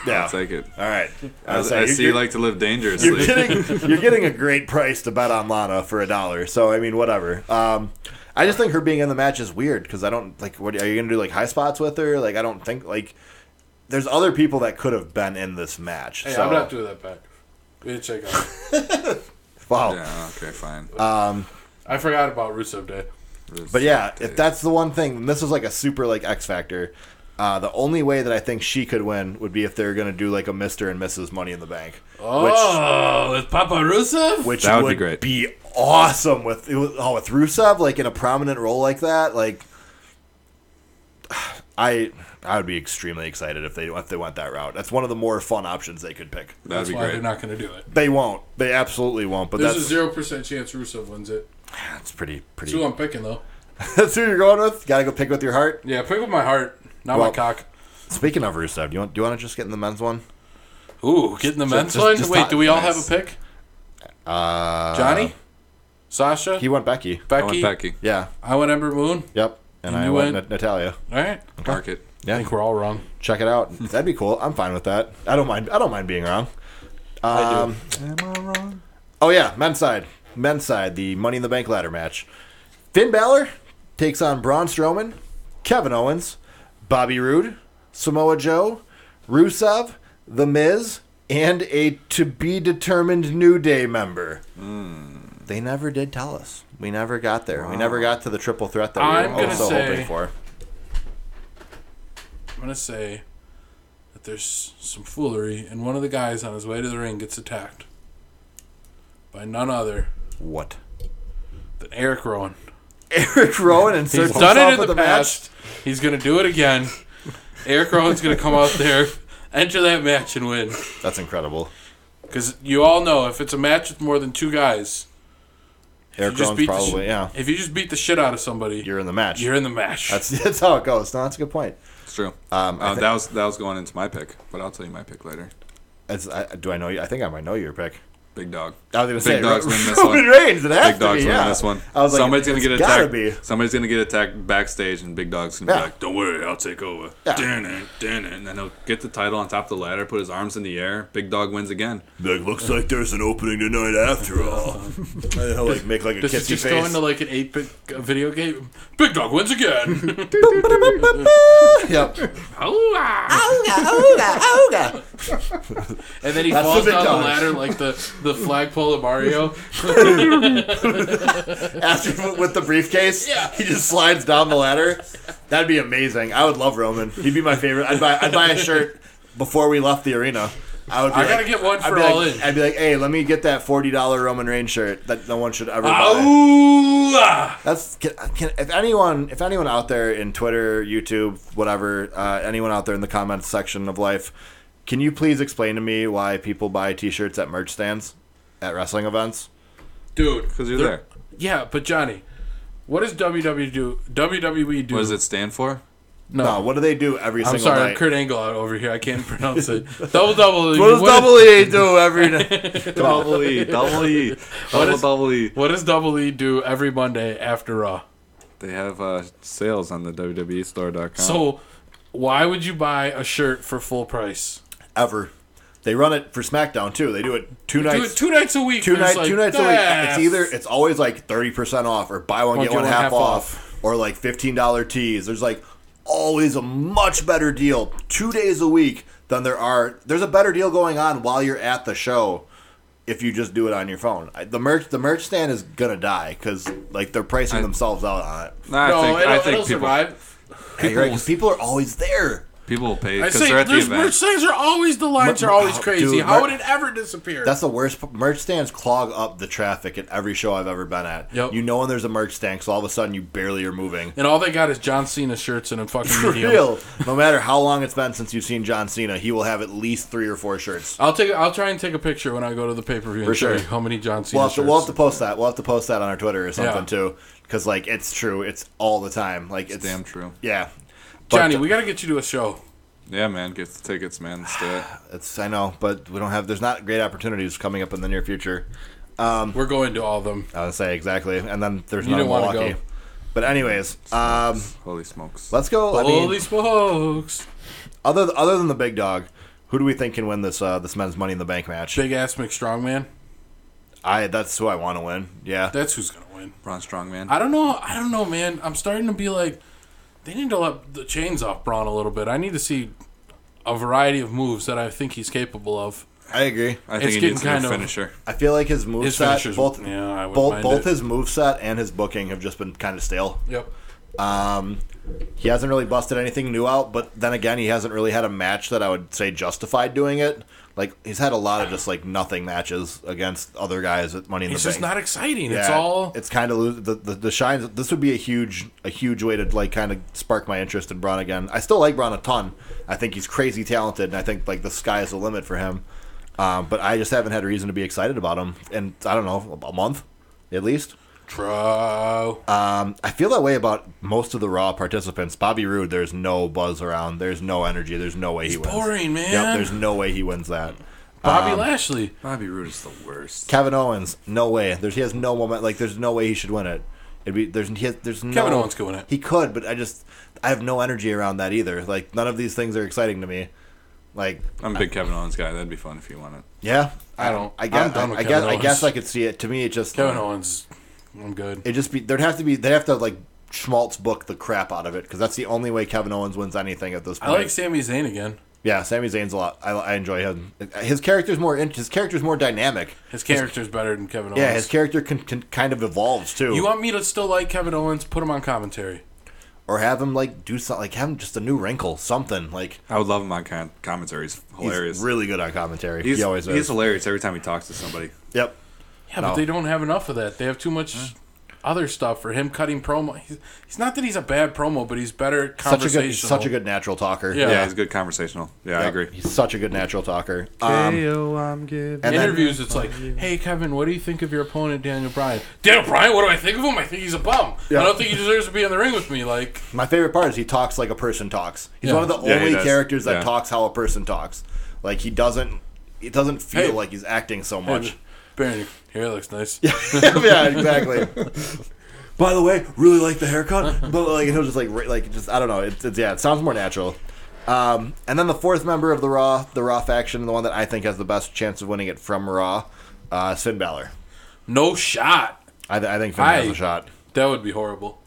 A: Yeah.
C: I'll take it.
A: All right.
C: I see you like to live dangerously.
A: You're getting a great price to bet on Lana for $1. So, I mean, whatever. I just think her being in the match is weird because I don't, like, what are you going to do, like, high spots with her? Like, I don't think, like, there's other people that could have been in this match.
B: Hey,
A: so.
B: I'm not doing that back. We need to check out.
A: Wow.
C: Yeah, okay, fine.
B: I forgot about Rusev Day.
A: But yeah, if that's the one thing, and this is like a super like X Factor, the only way that I think she could win would be if they're going to do like a Mr. and Mrs. Money in the Bank.
B: Oh, with Papa Rusev?
A: Which
C: that would
A: would
C: be great.
A: Be awesome with Rusev, like in a prominent role like that. Like, I would be extremely excited if they went that route. That's one of the more fun options they could pick.
C: That'd be
B: why
C: great.
B: they're not going to do it.
A: They won't. They absolutely won't. But
B: There's a 0% chance Rusev wins it.
A: That's pretty.
B: That's who I'm picking, though.
A: That's who you're going with? Got to go pick with your heart?
B: Yeah, pick with my heart, not my cock.
A: Speaking of Rusev, do you want to just get in the men's one?
B: Ooh, get in the men's one? Wait, do we all have a pick? Johnny? Sasha?
A: He went Becky.
C: I want Becky.
A: Yeah.
B: I went Ember Moon.
A: Yep. And I
B: you
A: went Natalia.
B: All right.
C: Mark it.
A: Yeah.
B: I think we're all wrong.
A: Check it out. That'd be cool. I'm fine with that. I don't mind being wrong.
B: I do.
C: Am I wrong?
A: Oh yeah, men's side, the Money in the Bank ladder match. Finn Balor takes on Braun Strowman, Kevin Owens, Bobby Roode, Samoa Joe, Rusev, The Miz, and a to-be-determined New Day member. They never did tell us. We never got there. We never got to the triple threat that we were so hoping for.
B: I'm going to say that there's some foolery, and one of the guys on his way to the ring gets attacked by none other
A: What?
B: than Eric Rowan.
A: Eric Rowan inserts
B: He's done it
A: himself
B: in the past. He's going to do it again. Eric Rowan's going to come out there, enter that match, and win.
A: That's incredible.
B: Because you all know, if it's a match with more than two guys,
A: Eric Rowan's probably, yeah.
B: If you just beat the shit out of somebody,
A: You're in the match.
B: you're in the match.
A: That's how it goes. No, that's a good point.
C: It's true.
A: I think-
C: that was going into my pick, but I'll tell you my pick later.
A: Do I know you? I think I might know your pick.
C: Big Dog.
A: I was going to say
C: Big Dog's winning this
A: Roman
C: one.
A: Reigns. It has
C: Big Dog's
A: to be,
C: winning
A: yeah.
C: this one.
A: I was like,
C: somebody's gonna get
A: gotta
C: attacked.
A: be.
C: Somebody's gonna get attacked backstage, and Big Dog's gonna be
A: Yeah.
C: like, "Don't worry, I'll take over."
A: Yeah.
C: Damn it, and then he'll get the title on top of the ladder, put his arms in the air. Big Dog wins again.
A: Like, looks like there's an opening tonight after all. And he'll like make like a
B: Does it
A: kissy
B: just
A: face.
B: go into like an 8-bit video game? Big Dog wins again.
A: Yep.
B: And then he
A: That's
B: falls
A: the Big
B: down the
A: Dog.
B: ladder like the flagpole of Mario.
A: After with the briefcase,
B: Yeah.
A: he just slides down the ladder. That'd be amazing. I would love Roman. He'd be my favorite. I'd buy a shirt before we left the arena. I would. Be
B: I gotta get one
A: I'd
B: for
A: be
B: all
A: like,
B: in.
A: I'd be like, hey, let me get that $40 Roman Reigns shirt that no one should ever buy.
B: Ah!
A: That's if anyone out there in Twitter, YouTube, whatever, anyone out there in the comments section of life, can you please explain to me why people buy T-shirts at merch stands at wrestling events?
B: Dude.
C: Because you're there.
B: Yeah, but Johnny, what does WWE do? WWE do?
C: What does it stand for?
A: No, what do they do every
B: I'm
A: single
B: sorry,
A: night?
B: Kurt Angle out over here. I can't pronounce it. Double.
A: What does Double E do every night?
C: Double E. Double E.
B: What does Double E do every Monday after Raw?
C: They have sales on the WWE store.com.
B: So, why would you buy a shirt for full price?
A: Ever. They run it for SmackDown too. They do it two
B: Do
A: nights.
B: it 2 nights a week.
A: Two
B: and it's
A: nights a
B: like,
A: week. It's always like 30% off or buy one get one half off or like $15 tees. There's like always a much better deal 2 days a week than there's a better deal going on while you're at the show if you just do it on your phone. The merch stand is gonna die because like they're pricing themselves out on it.
C: I think
B: it'll
C: people,
B: survive.
A: People are always there.
C: people will pay
B: I
C: because
B: say,
C: they're at the
B: there's
C: event.
B: merch stands are always, the lines are always crazy.
A: Dude,
B: How would it ever disappear?
A: That's the worst. Merch stands clog up the traffic at every show I've ever been at.
B: Yep.
A: You know when there's a merch stand, so all of a sudden you barely are moving.
B: And all they got is John Cena shirts and a fucking
A: For
B: medium.
A: real. No matter how long it's been since you've seen John Cena, he will have at least 3 or 4 shirts.
B: I'll try and take a picture when I go to the pay-per-view and show you how many John Cena shirts.
A: We'll have to post that. We'll have to post that on our Twitter or something
B: Yeah.
A: too, because like it's true. It's all the time. Like it's
C: Damn true.
A: Yeah.
B: Johnny,
A: But,
B: we got to get you to a show.
C: Yeah, man, get the tickets, man. Let's do it.
A: I know, but we don't have. There's not great opportunities coming up in the near future.
B: We're going to all of them.
A: I would say exactly, and then there's
B: You
A: none in
B: didn't wanna
A: Milwaukee.
B: go.
A: But anyways,
C: Holy smokes.
A: let's go. I mean,
B: Holy smokes.
A: other than the big dog, who do we think can win this men's Money in the Bank match?
B: Big ass McStrongman.
A: That's who I want to win. Yeah,
B: That's who's going to win.
C: Braun Strongman.
B: I don't know, man. I'm starting to be like, they need to let the chains off Braun a little bit. I need to see a variety of moves that I think he's capable of.
A: I agree.
C: I
B: It's
C: think he
B: getting
C: needs a
B: kind
C: new
B: of-
C: finisher.
A: I feel like his
B: His
A: moveset,
B: finishers,
A: both
B: I wouldn't mind
A: both
B: it.
A: his moveset and his booking have just been kind of stale.
B: Yep.
A: He hasn't really busted anything new out, but then again, he hasn't really had a match that I would say justified doing it. Like he's had a lot of just like nothing matches against other guys at Money in
B: It's
A: the
B: just
A: Bank.
B: not exciting.
A: Yeah,
B: It's all.
A: It's kind of the shines. This would be a huge way to like kind of spark my interest in Braun again. I still like Braun a ton. I think he's crazy talented, and I think like the sky is the limit for him. But I just haven't had a reason to be excited about him in I don't know a month at least.
B: True.
A: I feel that way about most of the Raw participants. Bobby Roode, there's no buzz around. There's no energy. There's no way he wins.
B: boring, man.
A: Yep, there's no way he wins that.
B: Bobby Lashley.
C: Bobby Roode is the worst.
A: Kevin Owens, no way. He has no moment. Like there's no way he should win it. There's no.
B: Kevin Owens could win it.
A: He could, but I have no energy around that either. Like none of these things are exciting to me. Like
C: I'm a big Kevin Owens guy. That'd be fun if you won it.
A: yeah,
B: I don't.
A: I guess
B: I'm done with
A: I
B: Kevin
A: guess I
B: Owens.
A: guess I could see it. To me, it just
B: Kevin Owens. I'm good.
A: It just be they'd have to like schmaltz book the crap out of it because that's the only way Kevin Owens wins anything at this point.
B: I like Sami Zayn again.
A: Yeah, Sami Zayn's a lot. I enjoy him. His character's more dynamic.
B: His character's better than Kevin Owens.
A: Yeah, his character can kind of evolves too.
B: You want me to still like Kevin Owens? Put him on commentary.
A: Or have him like do something, like have him just a new wrinkle, something like.
C: I would love him on commentary. He's hilarious.
A: He's really good on commentary.
C: He's
A: He always is.
C: He's hilarious every time he talks to somebody.
A: Yep.
B: Yeah, but they don't have enough of that. They have too much other stuff for him cutting promo. He's not that he's a bad promo, but he's better conversational.
A: Such a good natural talker.
B: Yeah.
C: Yeah, he's good conversational. Yeah, I
A: Yep.
C: agree.
A: He's such a good natural talker.
C: I'm giving.
A: and then-
B: Interviews, it's like, hey, Kevin, what do you think of your opponent, Daniel Bryan? Daniel Bryan, what do I think of him? I think he's a bum.
A: Yeah.
B: I don't think he deserves to be in the ring with me. Like,
A: My favorite part is he talks like a person talks. He's
B: Yeah.
A: one of the
C: Yeah, he
A: only
C: does.
A: characters that
C: Yeah.
A: talks how a person talks. Like he doesn't it doesn't feel
B: Hey.
A: like he's acting so much.
B: Baron, your hair looks nice.
A: Yeah, exactly. By the way, really like the haircut, but like it was just like just I don't know. It's yeah, it sounds more natural. And then the fourth member of the Raw faction, the one that I think has the best chance of winning it from Raw, is Finn Balor.
B: No shot.
A: I think Finn has a shot.
B: That would be horrible.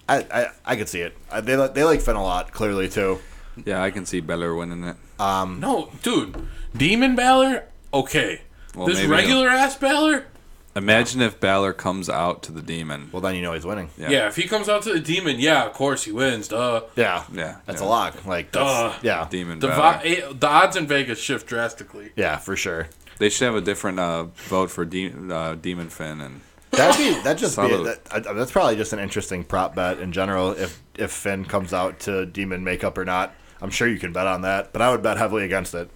A: I could see it. They like Finn a lot, clearly too.
D: Yeah, I can see Balor winning it.
B: No, dude. Demon Balor? Okay.
D: Well,
B: This
D: maybe
B: regular ass Balor?
D: Imagine if Balor comes out to the Demon.
A: Well, then you know he's winning.
B: Yeah. If he comes out to the Demon, yeah, of course he wins. Duh.
A: Yeah,
D: Yeah,
A: that's
D: yeah.
A: a lock. Like, that's, yeah,
D: Demon
B: The
D: Balor.
B: the odds in Vegas shift drastically.
A: yeah, for sure.
D: They should have a different vote for Demon Finn, and
A: That's probably just an interesting prop bet in general. If Finn comes out to Demon makeup or not, I'm sure you can bet on that. But I would bet heavily against it.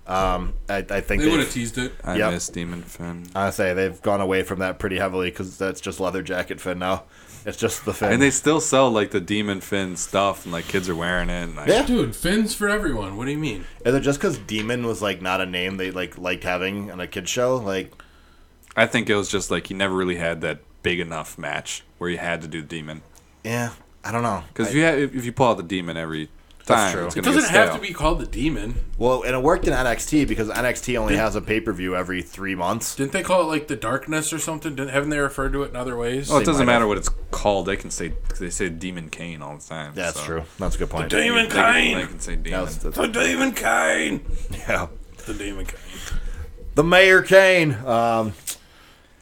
A: I think
B: They would have teased it.
D: I
A: Yep.
D: miss Demon Finn.
A: I say they've gone away from that pretty heavily because that's just leather jacket Finn now. It's just the Finn.
D: And they still sell like the Demon Finn stuff, and like kids are wearing it. And, like,
A: Yeah.
B: Dude, Finn's for everyone. What do you mean?
A: Is it just because Demon was like not a name they liked having on a kid's show? Like,
D: I think it was just like he never really had that big enough match where you had to do Demon.
A: yeah, I don't know.
D: Because if you pull out the Demon every time,
A: true.
D: it's
B: It
D: gonna
B: doesn't
D: get
B: have
D: stale.
B: to be called the Demon.
A: Well, and it worked in NXT because NXT only has a pay-per-view every 3 months.
B: Didn't they call it like the Darkness or something? Haven't they referred to it in other ways?
D: Well, it doesn't
A: might
D: matter
A: have.
D: what it's called. They say Demon Kane all the time.
A: Yeah, that's
D: so.
A: true. That's a good point.
B: Demon
D: They
B: Kane!
D: can say Demon.
A: That's-
B: The Demon Kane!
A: yeah.
B: The Demon Kane.
A: The Mayor Kane.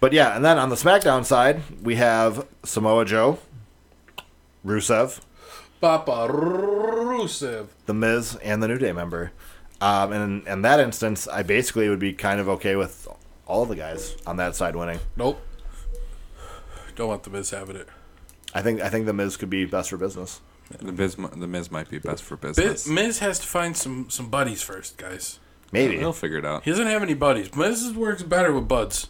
A: But yeah, and then on the SmackDown side, we have Samoa Joe, Rusev,
B: Papa Rusev.
A: The Miz, and the New Day member. And in that instance, I basically would be kind of okay with all the guys on that side winning.
B: Nope. Don't want the Miz having it.
A: I think the Miz could be best for business.
D: The Miz might be best for business.
B: Miz has to find some buddies first, guys.
A: Maybe.
D: He'll figure it out.
B: He doesn't have any buddies. Miz works better with buds.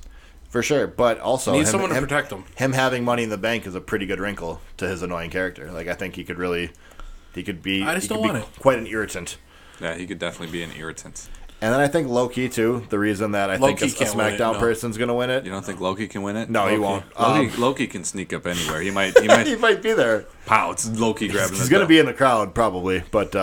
A: For sure, but also
B: Needs someone to protect him.
A: Him having Money in the Bank is a pretty good wrinkle to his annoying character. Like I think he could be.
B: I just don't want it.
A: Quite an irritant.
D: Yeah, he could definitely be an irritant.
A: And then I think Loki too. The reason that I
B: Loki
A: think a
B: can't win it,
A: SmackDown
B: no.
A: person's gonna win it.
D: You don't think Loki can win it?
A: No, he
B: Loki.
A: won't.
D: Loki can sneak up anywhere. He might.
A: He might be there.
D: Pow! It's Loki grabbing.
A: He's
D: the
A: gonna
D: belt.
A: be in the crowd probably, but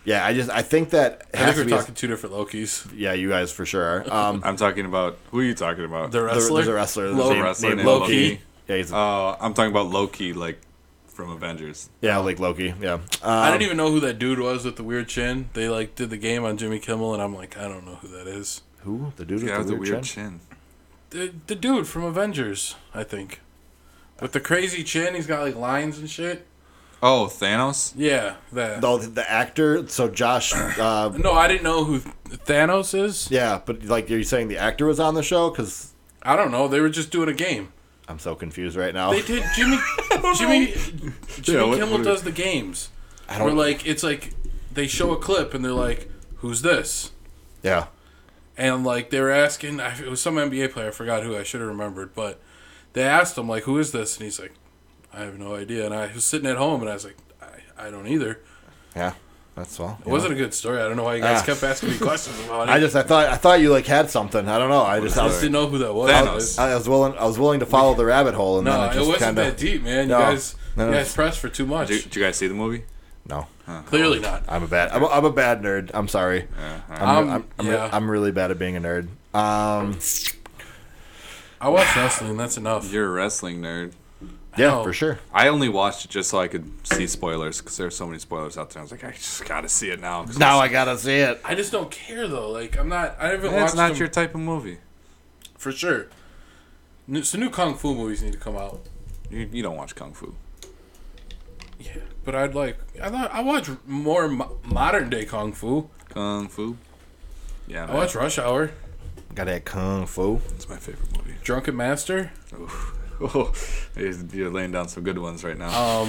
A: yeah, I think that
B: I
A: has
B: think
A: to
B: we're
A: be.
B: talking two different Lokis.
A: Yeah, you guys for sure are.
D: I'm talking about. Who are you talking about?
B: The wrestler.
A: There's a wrestler.
B: Lo-
A: named
D: named
A: Loki.
D: Loki.
A: Yeah, he's
D: I'm talking about Loki, like from Avengers.
A: like Loki. Yeah.
B: I didn't even know who that dude was with the weird chin. They like did the game on Jimmy Kimmel, and I'm like, I don't know who that is.
A: Who? The dude with
D: Yeah,
A: the
D: with
A: weird,
D: the
A: chin?
B: The dude from Avengers, I think, with the crazy chin. He's got like lines and shit.
D: Oh, Thanos.
B: Yeah, that.
A: No, the actor. So Josh.
B: No, I didn't know who Thanos is.
A: Yeah, but like you're saying, the actor was on the show because
B: I don't know. They were just doing a game.
A: I'm so confused right now.
B: They did Jimmy
D: Yeah, what-
B: Kimmel does the games.
A: I
B: Where
A: don't.
B: like it's like they show a clip and they're like, "Who's this?"
A: Yeah.
B: And like they were asking, it was some NBA player. I forgot who. I should have remembered, but they asked him like, "Who is this?" And he's like, "I have no idea." And I was sitting at home and I was like, "I don't either."
A: Yeah. That's well.
B: It wasn't a good story. I don't know why you guys
A: Ah.
B: kept asking me questions about it.
A: I thought you like had something. I don't know. I
B: just didn't know who that was.
D: Thanos.
A: I was willing to follow the rabbit hole, and
B: No,
A: then it
B: it
A: just
B: wasn't
A: kind of
B: that deep, man.
A: No.
B: You guys
A: No.
B: pressed for too much.
D: Did you guys see the movie?
A: no.
B: Clearly not.
A: I'm a bad nerd. I'm sorry.
B: Yeah.
A: I'm really bad at being a nerd.
B: I watch wrestling. That's enough.
D: You're a wrestling nerd.
A: Yeah,
B: No.
A: for sure.
D: I only watched it just so I could see spoilers because there's so many spoilers out there. I was like, I just gotta see it now. 'cause
A: Now I gotta see it.
B: I just don't care though. Like I'm not. I haven't
D: it's
B: watched
D: not
B: them
D: your type of movie.
B: for sure. Some new kung fu movies need to come out.
D: You don't watch kung fu.
B: Yeah, but I watch more modern day kung fu.
D: Kung fu. Yeah,
B: I watch Rush Hour,
A: Got that kung fu.
D: It's my favorite movie.
B: Drunken Master.
D: Oh, you're laying down some good ones right now.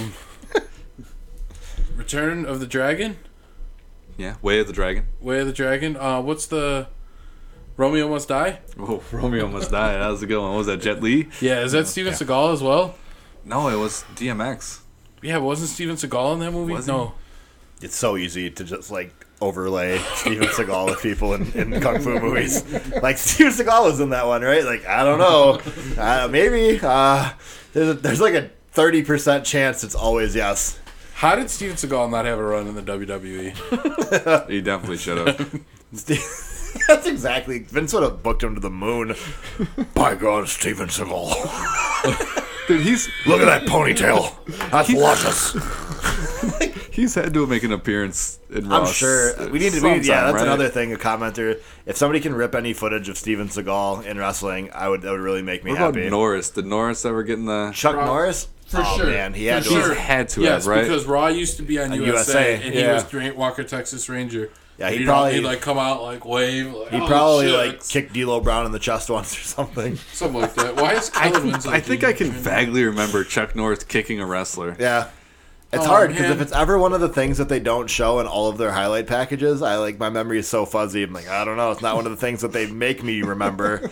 B: Return of the Dragon.
D: Yeah, Way of the Dragon.
B: Way of the Dragon. What's the Romeo Must Die?
D: Oh, Romeo Must Die. That was a good one. What was that, Jet Li?
B: Yeah, is that Steven Seagal as well?
D: No, it was DMX.
B: Yeah, wasn't Steven Seagal in that movie?
D: Was he?
B: No.
A: it's so easy to just like overlay Steven Seagal with people in kung fu movies. Like Steven Seagal was in that one, right? Like I don't know, maybe there's like a 30% chance it's always yes.
B: How did Steven Seagal not have a run in the WWE?
C: He definitely should have.
A: That's exactly. Vince would have booked him to the moon. By God, Steven Seagal.
C: Dude,
A: Look at that ponytail. That's luscious.
C: he's had to make an appearance in Raw.
A: I'm sure we need to.
C: sometime,
A: That's
C: right?
A: another thing. A commenter. If somebody can rip any footage of Steven Seagal in wrestling, that would really make me
C: What about
A: happy.
C: Norris? Did Norris ever get in the?
A: Chuck Norris.
B: For sure.
A: Man, he had
B: For
A: to.
B: sure.
C: Had to
B: Yes,
C: have, right?
B: because Raw used to be on USA, and he
A: yeah.
B: was Grant Walker, Texas Ranger.
A: Yeah,
B: And
A: he probably
B: he'd like come out like wave. Like,
A: he
B: oh,
A: probably
B: shit.
A: like kicked D'Lo Brown in the chest once or something.
B: Something like that. Why is Kellen Winslow?
C: I think I can vaguely remember Chuck Norris kicking a wrestler.
A: Yeah. It's
B: Oh,
A: hard because
B: man.
A: if it's ever one of the things that they don't show in all of their highlight packages, my memory is so fuzzy. I'm like, I don't know. It's not one of the things that they make me remember.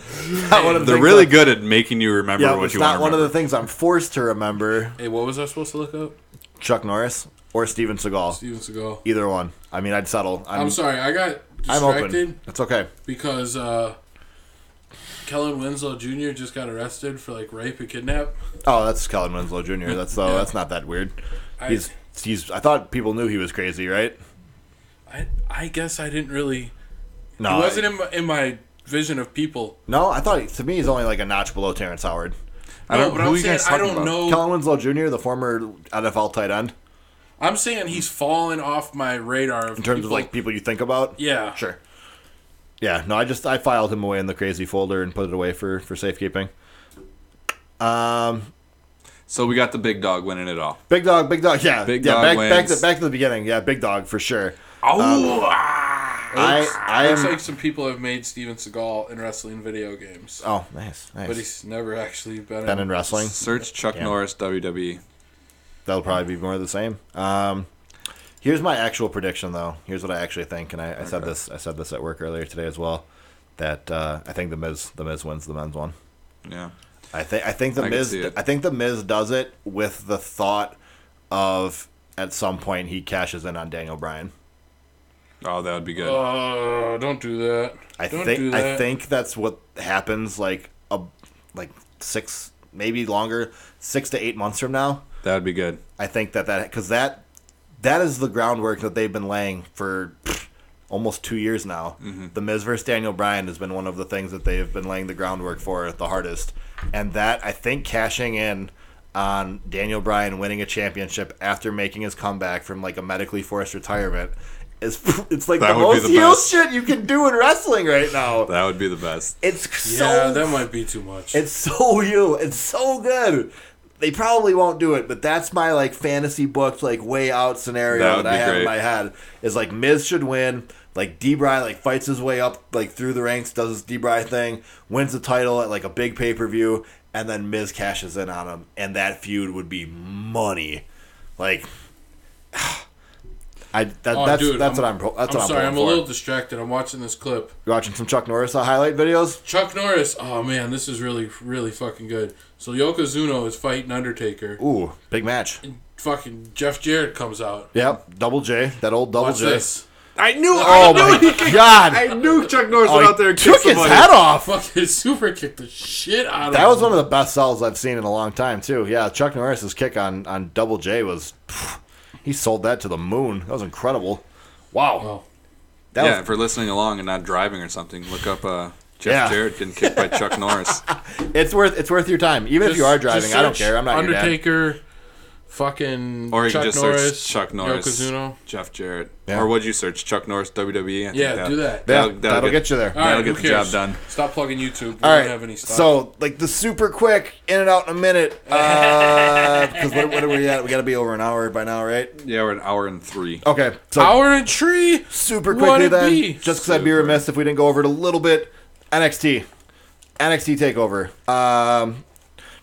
A: Not one of the
C: They're
A: things
C: really
A: that-
C: good at making you remember
A: Yeah,
C: what
A: it's
C: you want
A: not
C: to
A: one
C: remember.
A: of the things I'm forced to remember.
B: Hey, what was I supposed to look up?
A: Chuck Norris or Steven Seagal.
B: Steven Seagal.
A: Either one. I mean, I'd settle.
B: I'm sorry, I got
A: I'm
B: distracted
A: open. It's okay.
B: because Kellen Winslow Jr. just got arrested for like rape and kidnap.
A: Oh, that's Kellen Winslow Jr. That's not that weird. He's. I thought people knew he was crazy, right?
B: I guess I didn't really.
A: No,
B: He wasn't in my vision of people.
A: No, I thought to me he's only like a notch below Terrence Howard.
C: I don't.
B: but
C: Who
B: I'm
C: are you
B: saying
C: guys
B: I
C: talking
B: don't
C: about?
B: know.
A: Kellen Winslow Jr., the former NFL tight end,
B: I'm saying he's fallen off my radar
A: in terms of like people you think about.
B: Yeah.
A: Sure. Yeah, no, I filed him away in the crazy folder and put it away for safekeeping.
C: So we got the big dog winning it all.
A: Big dog, yeah.
C: Big
A: yeah,
C: dog
A: back
C: wins.
A: to the beginning. Yeah, big dog for sure.
C: Oh,
B: Looks
A: am
B: like some people have made Steven Seagal in wrestling video games.
A: Oh, nice.
B: But he's never actually been
A: in wrestling.
C: search Chuck
A: Yeah.
C: Norris WWE.
A: That'll probably be more of the same. Here's my actual prediction, though. Here's what I actually think, and I said this. I said this at work earlier today as well. That I think the Miz wins the men's one.
C: Yeah.
A: I think the
C: I can
A: Miz.
C: see it.
A: I think the Miz does it with the thought of at some point he cashes in on Daniel Bryan.
C: Oh, that would be good.
B: Don't do that. Don't do that.
A: I think that's what happens. Like 6, maybe longer, 6 to 8 months from now.
C: That would be good.
A: I think that because that is the groundwork that they've been laying for almost 2 years now.
C: Mm-hmm.
A: The Miz versus Daniel Bryan has been one of the things that they've been laying the groundwork for the hardest. And that, I think, cashing in on Daniel Bryan winning a championship after making his comeback from like a medically forced retirement it's like
C: That
A: the
C: would be
A: most
C: the
A: heel
C: best.
A: shit you can do in wrestling right now.
C: That would be the best.
A: It's
B: Yeah,
A: so
B: that might be too much.
A: it's so heel. It's so good. They probably won't do it, but that's my like fantasy booked like way out scenario
C: That would
A: that I
C: be
A: have in
C: great.
A: my head. Is like Miz should win. Like D-Bry like fights his way up like through the ranks, does his D-Bry thing, wins the title at like a big pay-per-view, and then Miz cashes in on him, and that feud would be money. Like that's
B: dude,
A: what I'm sorry,
B: I'm
A: pulling
B: a
A: for.
B: little distracted. I'm watching this clip.
A: You watching some Chuck Norris highlight videos?
B: Chuck Norris. Oh man, this is really, really fucking good. So Yokozuna is fighting Undertaker.
A: Ooh, big match.
B: Fucking Jeff Jarrett comes out.
A: Yep, Double J, that old Double
B: Watch
A: J.
B: this.
C: I knew.
A: Oh my god!
C: I knew Chuck Norris
A: Oh,
C: went
A: he
C: out there and
A: took
C: kicked
A: his
C: somebody.
A: head off.
B: Fucking super kicked the shit out of him.
A: That was one of the best sells I've seen in a long time too. Yeah, Chuck Norris's kick on Double J was, he sold that to the moon. That was incredible. Wow.
B: Oh.
A: That
C: Yeah,
A: was,
C: for listening along and not driving or something, look up Jeff
A: Yeah.
C: Jarrett getting kicked by Chuck Norris.
A: it's worth your time. Even if you are driving,
B: just
A: I don't
B: search
A: care. I'm not
B: Undertaker, fucking
C: Or you
B: Chuck
C: can just
B: Norris,
C: search Chuck Norris,
B: Yokozuna.
C: Jeff Jarrett.
A: Yeah.
C: Or what'd you search? Chuck Norris, WWE? I think
B: Yeah, do that.
A: your time. Yeah, that'll get you there.
B: All
C: That'll
B: right,
C: get
B: who
C: the job
B: cares?
C: done.
B: Stop plugging YouTube. We
A: All
B: don't
A: right.
B: have any stuff.
A: So like the super quick in and out in a minute. Because what are we at? We got to be over an hour by now, right?
C: Yeah, we're an hour and 3.
A: Okay. So
B: Hour and tree.
A: super
B: What
A: quickly
B: it
A: then,
B: be?
A: just because I'd be remiss if we didn't go over it a little bit. NXT Takeover.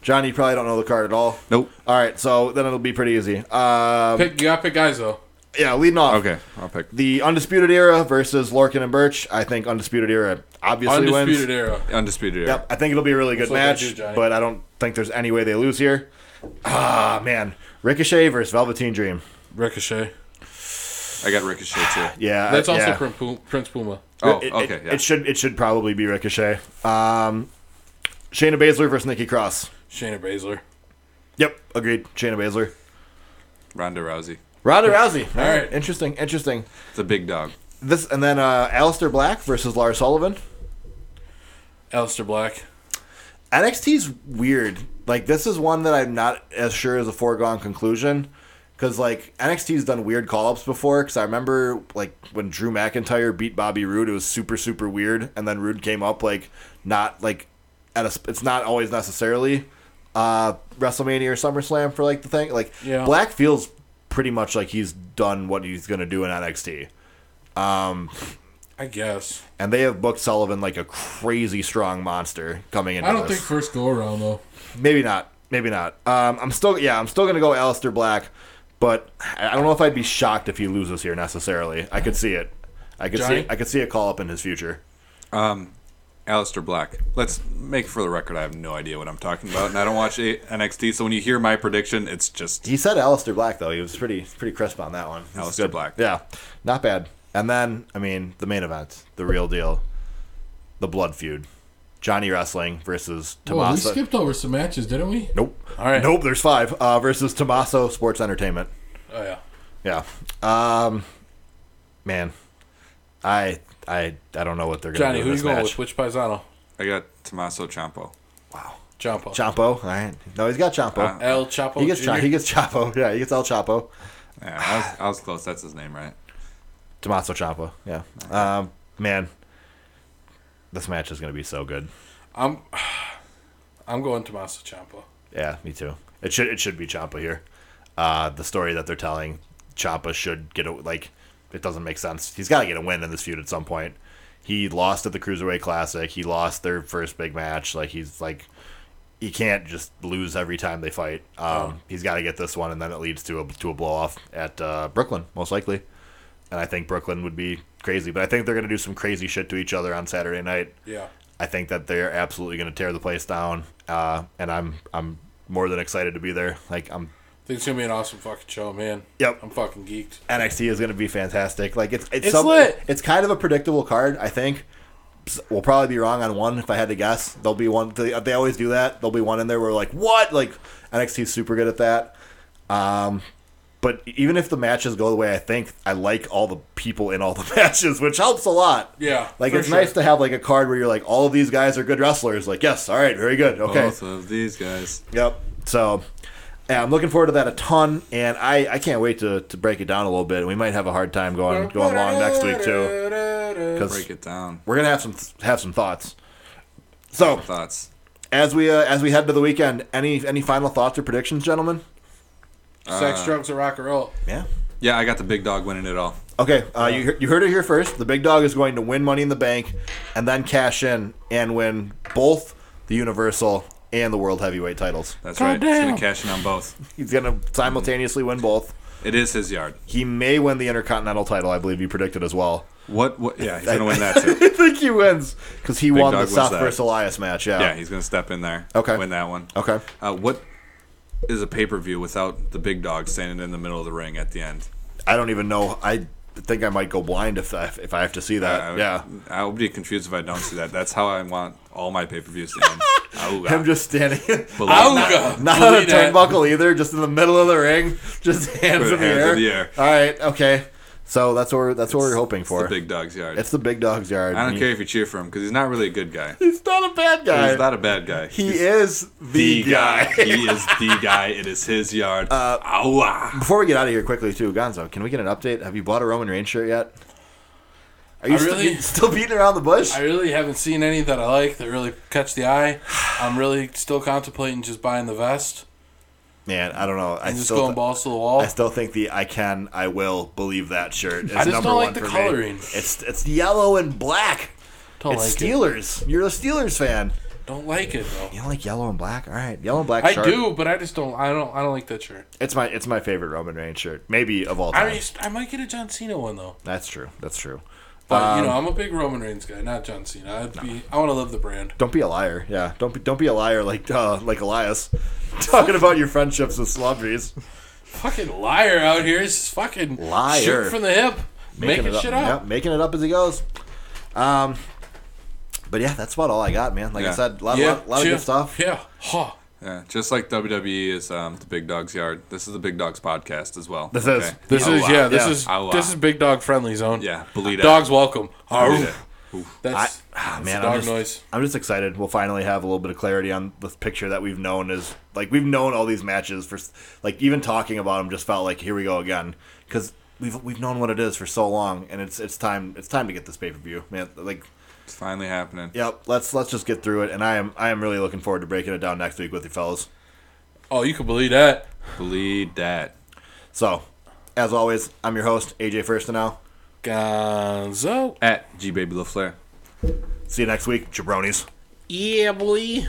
A: John, you probably don't know the card at all.
C: Nope.
A: All right, so then it'll be pretty easy.
B: You got pick guys though.
A: Yeah, leading off.
C: Okay, I'll pick.
A: The Undisputed Era versus Lorcan and Birch. I think Undisputed Era obviously
B: Undisputed
A: wins.
B: Era.
C: Undisputed Era.
A: Yep, I think it'll be a really good
B: That's what I
A: match,
B: do, Johnny.
A: but I don't think there's any way they lose here. Ah, man. Ricochet versus Velveteen Dream.
B: Ricochet.
C: I got Ricochet too.
A: Yeah,
B: That's also
A: yeah.
B: Prince Puma.
C: Oh, okay. Yeah.
A: It should probably be Ricochet. Shayna Baszler versus Nikki Cross.
B: Shayna Baszler.
A: Yep, agreed. Shayna Baszler.
C: Ronda Rousey.
A: Ronda Rousey.
B: All right.
A: Interesting.
C: The big dog.
A: This and then Aleister Black versus Lars Sullivan.
B: Aleister Black.
A: NXT's weird. Like, this is one that I'm not as sure is a foregone conclusion. Because, like, NXT's done weird call-ups before. Because I remember, like, when Drew McIntyre beat Bobby Roode, it was super, super weird. And then Roode came up, like, not, like, it's not always necessarily WrestleMania or SummerSlam for, like, the thing. Like,
B: Yeah.
A: Black feels pretty much like he's done what he's going to do in NXT.
B: I guess.
A: And they have booked Sullivan like a crazy strong monster coming into
B: I don't
A: this.
B: think first go around though.
A: Maybe not. I'm still gonna go Aleister Black, but I don't know if I'd be shocked if he loses here necessarily. I could see it. I could see a call up in his future.
C: Aleister Black. Let's make for the record, I have no idea what I'm talking about, and I don't watch NXT, so when you hear my prediction, it's just...
A: He said Aleister Black, though. He was pretty crisp on that one.
C: Aleister Black.
A: Yeah, not bad. And then, I mean, the main event, the real deal, the blood feud. Johnny Wrestling versus Tommaso.
B: We skipped over some matches, didn't we?
A: Nope.
B: All right.
A: Nope, there's 5. Versus Tommaso Sports Entertainment.
B: Oh, yeah.
A: Yeah. Man, I don't know what they're going to
B: Johnny,
A: do
B: who
A: in
B: you
A: this
B: going
A: match.
B: with? Which Paisano?
C: I got Tommaso Ciampa.
A: Wow.
B: Ciampa.
A: Ciampa. All right. No, he's got Ciampa.
B: El Chapo.
A: he gets
B: Jr.?
A: he gets Chapo. Yeah, he gets El Chapo.
C: Yeah, I was close. That's his name, right?
A: Tommaso Ciampa. Yeah. Man, this match is going to be so good.
B: I'm going Tommaso Ciampa.
A: Yeah, me too. It should be Ciampa here. The story that they're telling, Ciampa should get it doesn't make sense. He's got to get a win in this feud at some point. He lost at the Cruiserweight Classic. He lost their first big match. He can't just lose every time they fight. He's got to get this one, and then it leads to a blow off at Brooklyn, most likely. And I think Brooklyn would be crazy, but I think they're going to do some crazy shit to each other on Saturday night.
B: Yeah.
A: I think that they're absolutely going to tear the place down, and I'm more than excited to be there.
B: I think it's gonna be an awesome fucking show, man.
A: Yep.
B: I'm fucking geeked.
A: NXT is going to be fantastic. It's
B: lit.
A: It's kind of a predictable card. I think we'll probably be wrong on one if I had to guess. There'll be one. They always do that. There'll be one in there where we're like, what? NXT's super good at that. But even if the matches go the way I think, I like all the people in all the matches, which helps a lot.
B: Yeah.
A: It's nice to have a card where you're like, all of these guys are good wrestlers. Yes, all right, very good. Okay.
C: Both of these guys.
A: Yep. So, yeah, I'm looking forward to that a ton, and I can't wait to break it down a little bit. We might have a hard time going long next week too, because
C: Break it down.
A: we're gonna have some thoughts. So,
C: Thoughts.
A: as we head to the weekend, any final thoughts or predictions, gentlemen?
B: Sex, drugs, or rock and roll.
A: Yeah.
C: Yeah, I got the big dog winning it all.
A: Okay, you heard it here first. The big dog is going to win Money in the Bank, and then cash in and win both the Universal and the World Heavyweight titles.
C: That's right. He's going to cash in on both.
A: He's going to simultaneously win both.
C: It is his yard.
A: He may win the Intercontinental title, I believe you predicted as well.
C: What? Yeah, he's going to win that too.
A: I think he wins because he won the
C: dog
A: Seth
C: wins that.
A: versus Elias match. Yeah.
C: Yeah, he's going to step in there.
A: Okay.
C: Win that one.
A: Okay.
C: What is a pay-per-view without the big dog standing in the middle of the ring at the end?
A: I don't even know. I think I might go blind if I have to see that. Yeah.
C: I'll be confused if I don't see that. That's how I want all my pay-per-views to end.
A: Him just standing,
B: Auga.
A: not on a turnbuckle either, just in the middle of the ring, just hands in the air. All right, okay. So that's what we're hoping for.
C: It's the big dog's yard.
A: It's the big dog's yard.
C: I don't care if you cheer for him because he's not really a good guy.
A: He's not a bad guy.
C: He's not a bad guy.
A: He is the guy.
C: He is the guy. It is his yard.
A: Before we get out of here quickly, too, Gonzo, can we get an update? Have you bought a Roman Reigns shirt yet? Are you still beating around the bush?
B: I really haven't seen any that I like that really catch the eye. I'm really still contemplating just buying the vest.
A: Man, I don't know.
B: And just going balls to the wall.
A: I still think the I will believe that shirt is
B: I just
A: number
B: don't
A: one
B: like the
A: for
B: coloring.
A: me. It's yellow and black. It's Steelers. You're a Steelers fan.
B: Don't like it though.
A: You don't like yellow and black? All right, yellow and black.
B: I
A: shirt.
B: do, but I just don't. I don't like that shirt.
A: It's my favorite Roman Reigns shirt, maybe of all time.
B: I might get a John Cena one though.
A: That's true.
B: But I'm a big Roman Reigns guy, not John Cena. I want to live the brand.
A: Don't be a liar. Yeah, don't be a liar like Elias. Talking about your friendships with celebrities.
B: Fucking liar out here. He's fucking
A: Liar.
B: shooting from the hip. Making shit up.
A: Yep, making it up as he goes. But yeah, that's about all I got, man. Like I said, a lot of good stuff.
B: Yeah. Huh.
C: Yeah, just like WWE is the Big Dog's Yard. This is the Big Dogs podcast as well.
A: This is.
B: This is Big Dog friendly zone.
C: Yeah, believe
B: Dogs welcome.
A: That's man,
B: dog noise.
A: I'm just excited. We'll finally have a little bit of clarity on the picture that we've known is like we've known all these matches for like even talking about them just felt like here we go again because we've known what it is for so long and it's time to get this pay-per-view, man. Like
C: it's finally happening.
A: Yep, let's just get through it, and I am really looking forward to breaking it down next week with you fellas.
B: Oh, you can believe that.
C: Believe that.
A: So, as always, I'm your host AJ First now.
B: Gonzo
C: At G Baby LaFleur.
A: See you next week, Jabronis.
B: Yeah, boy.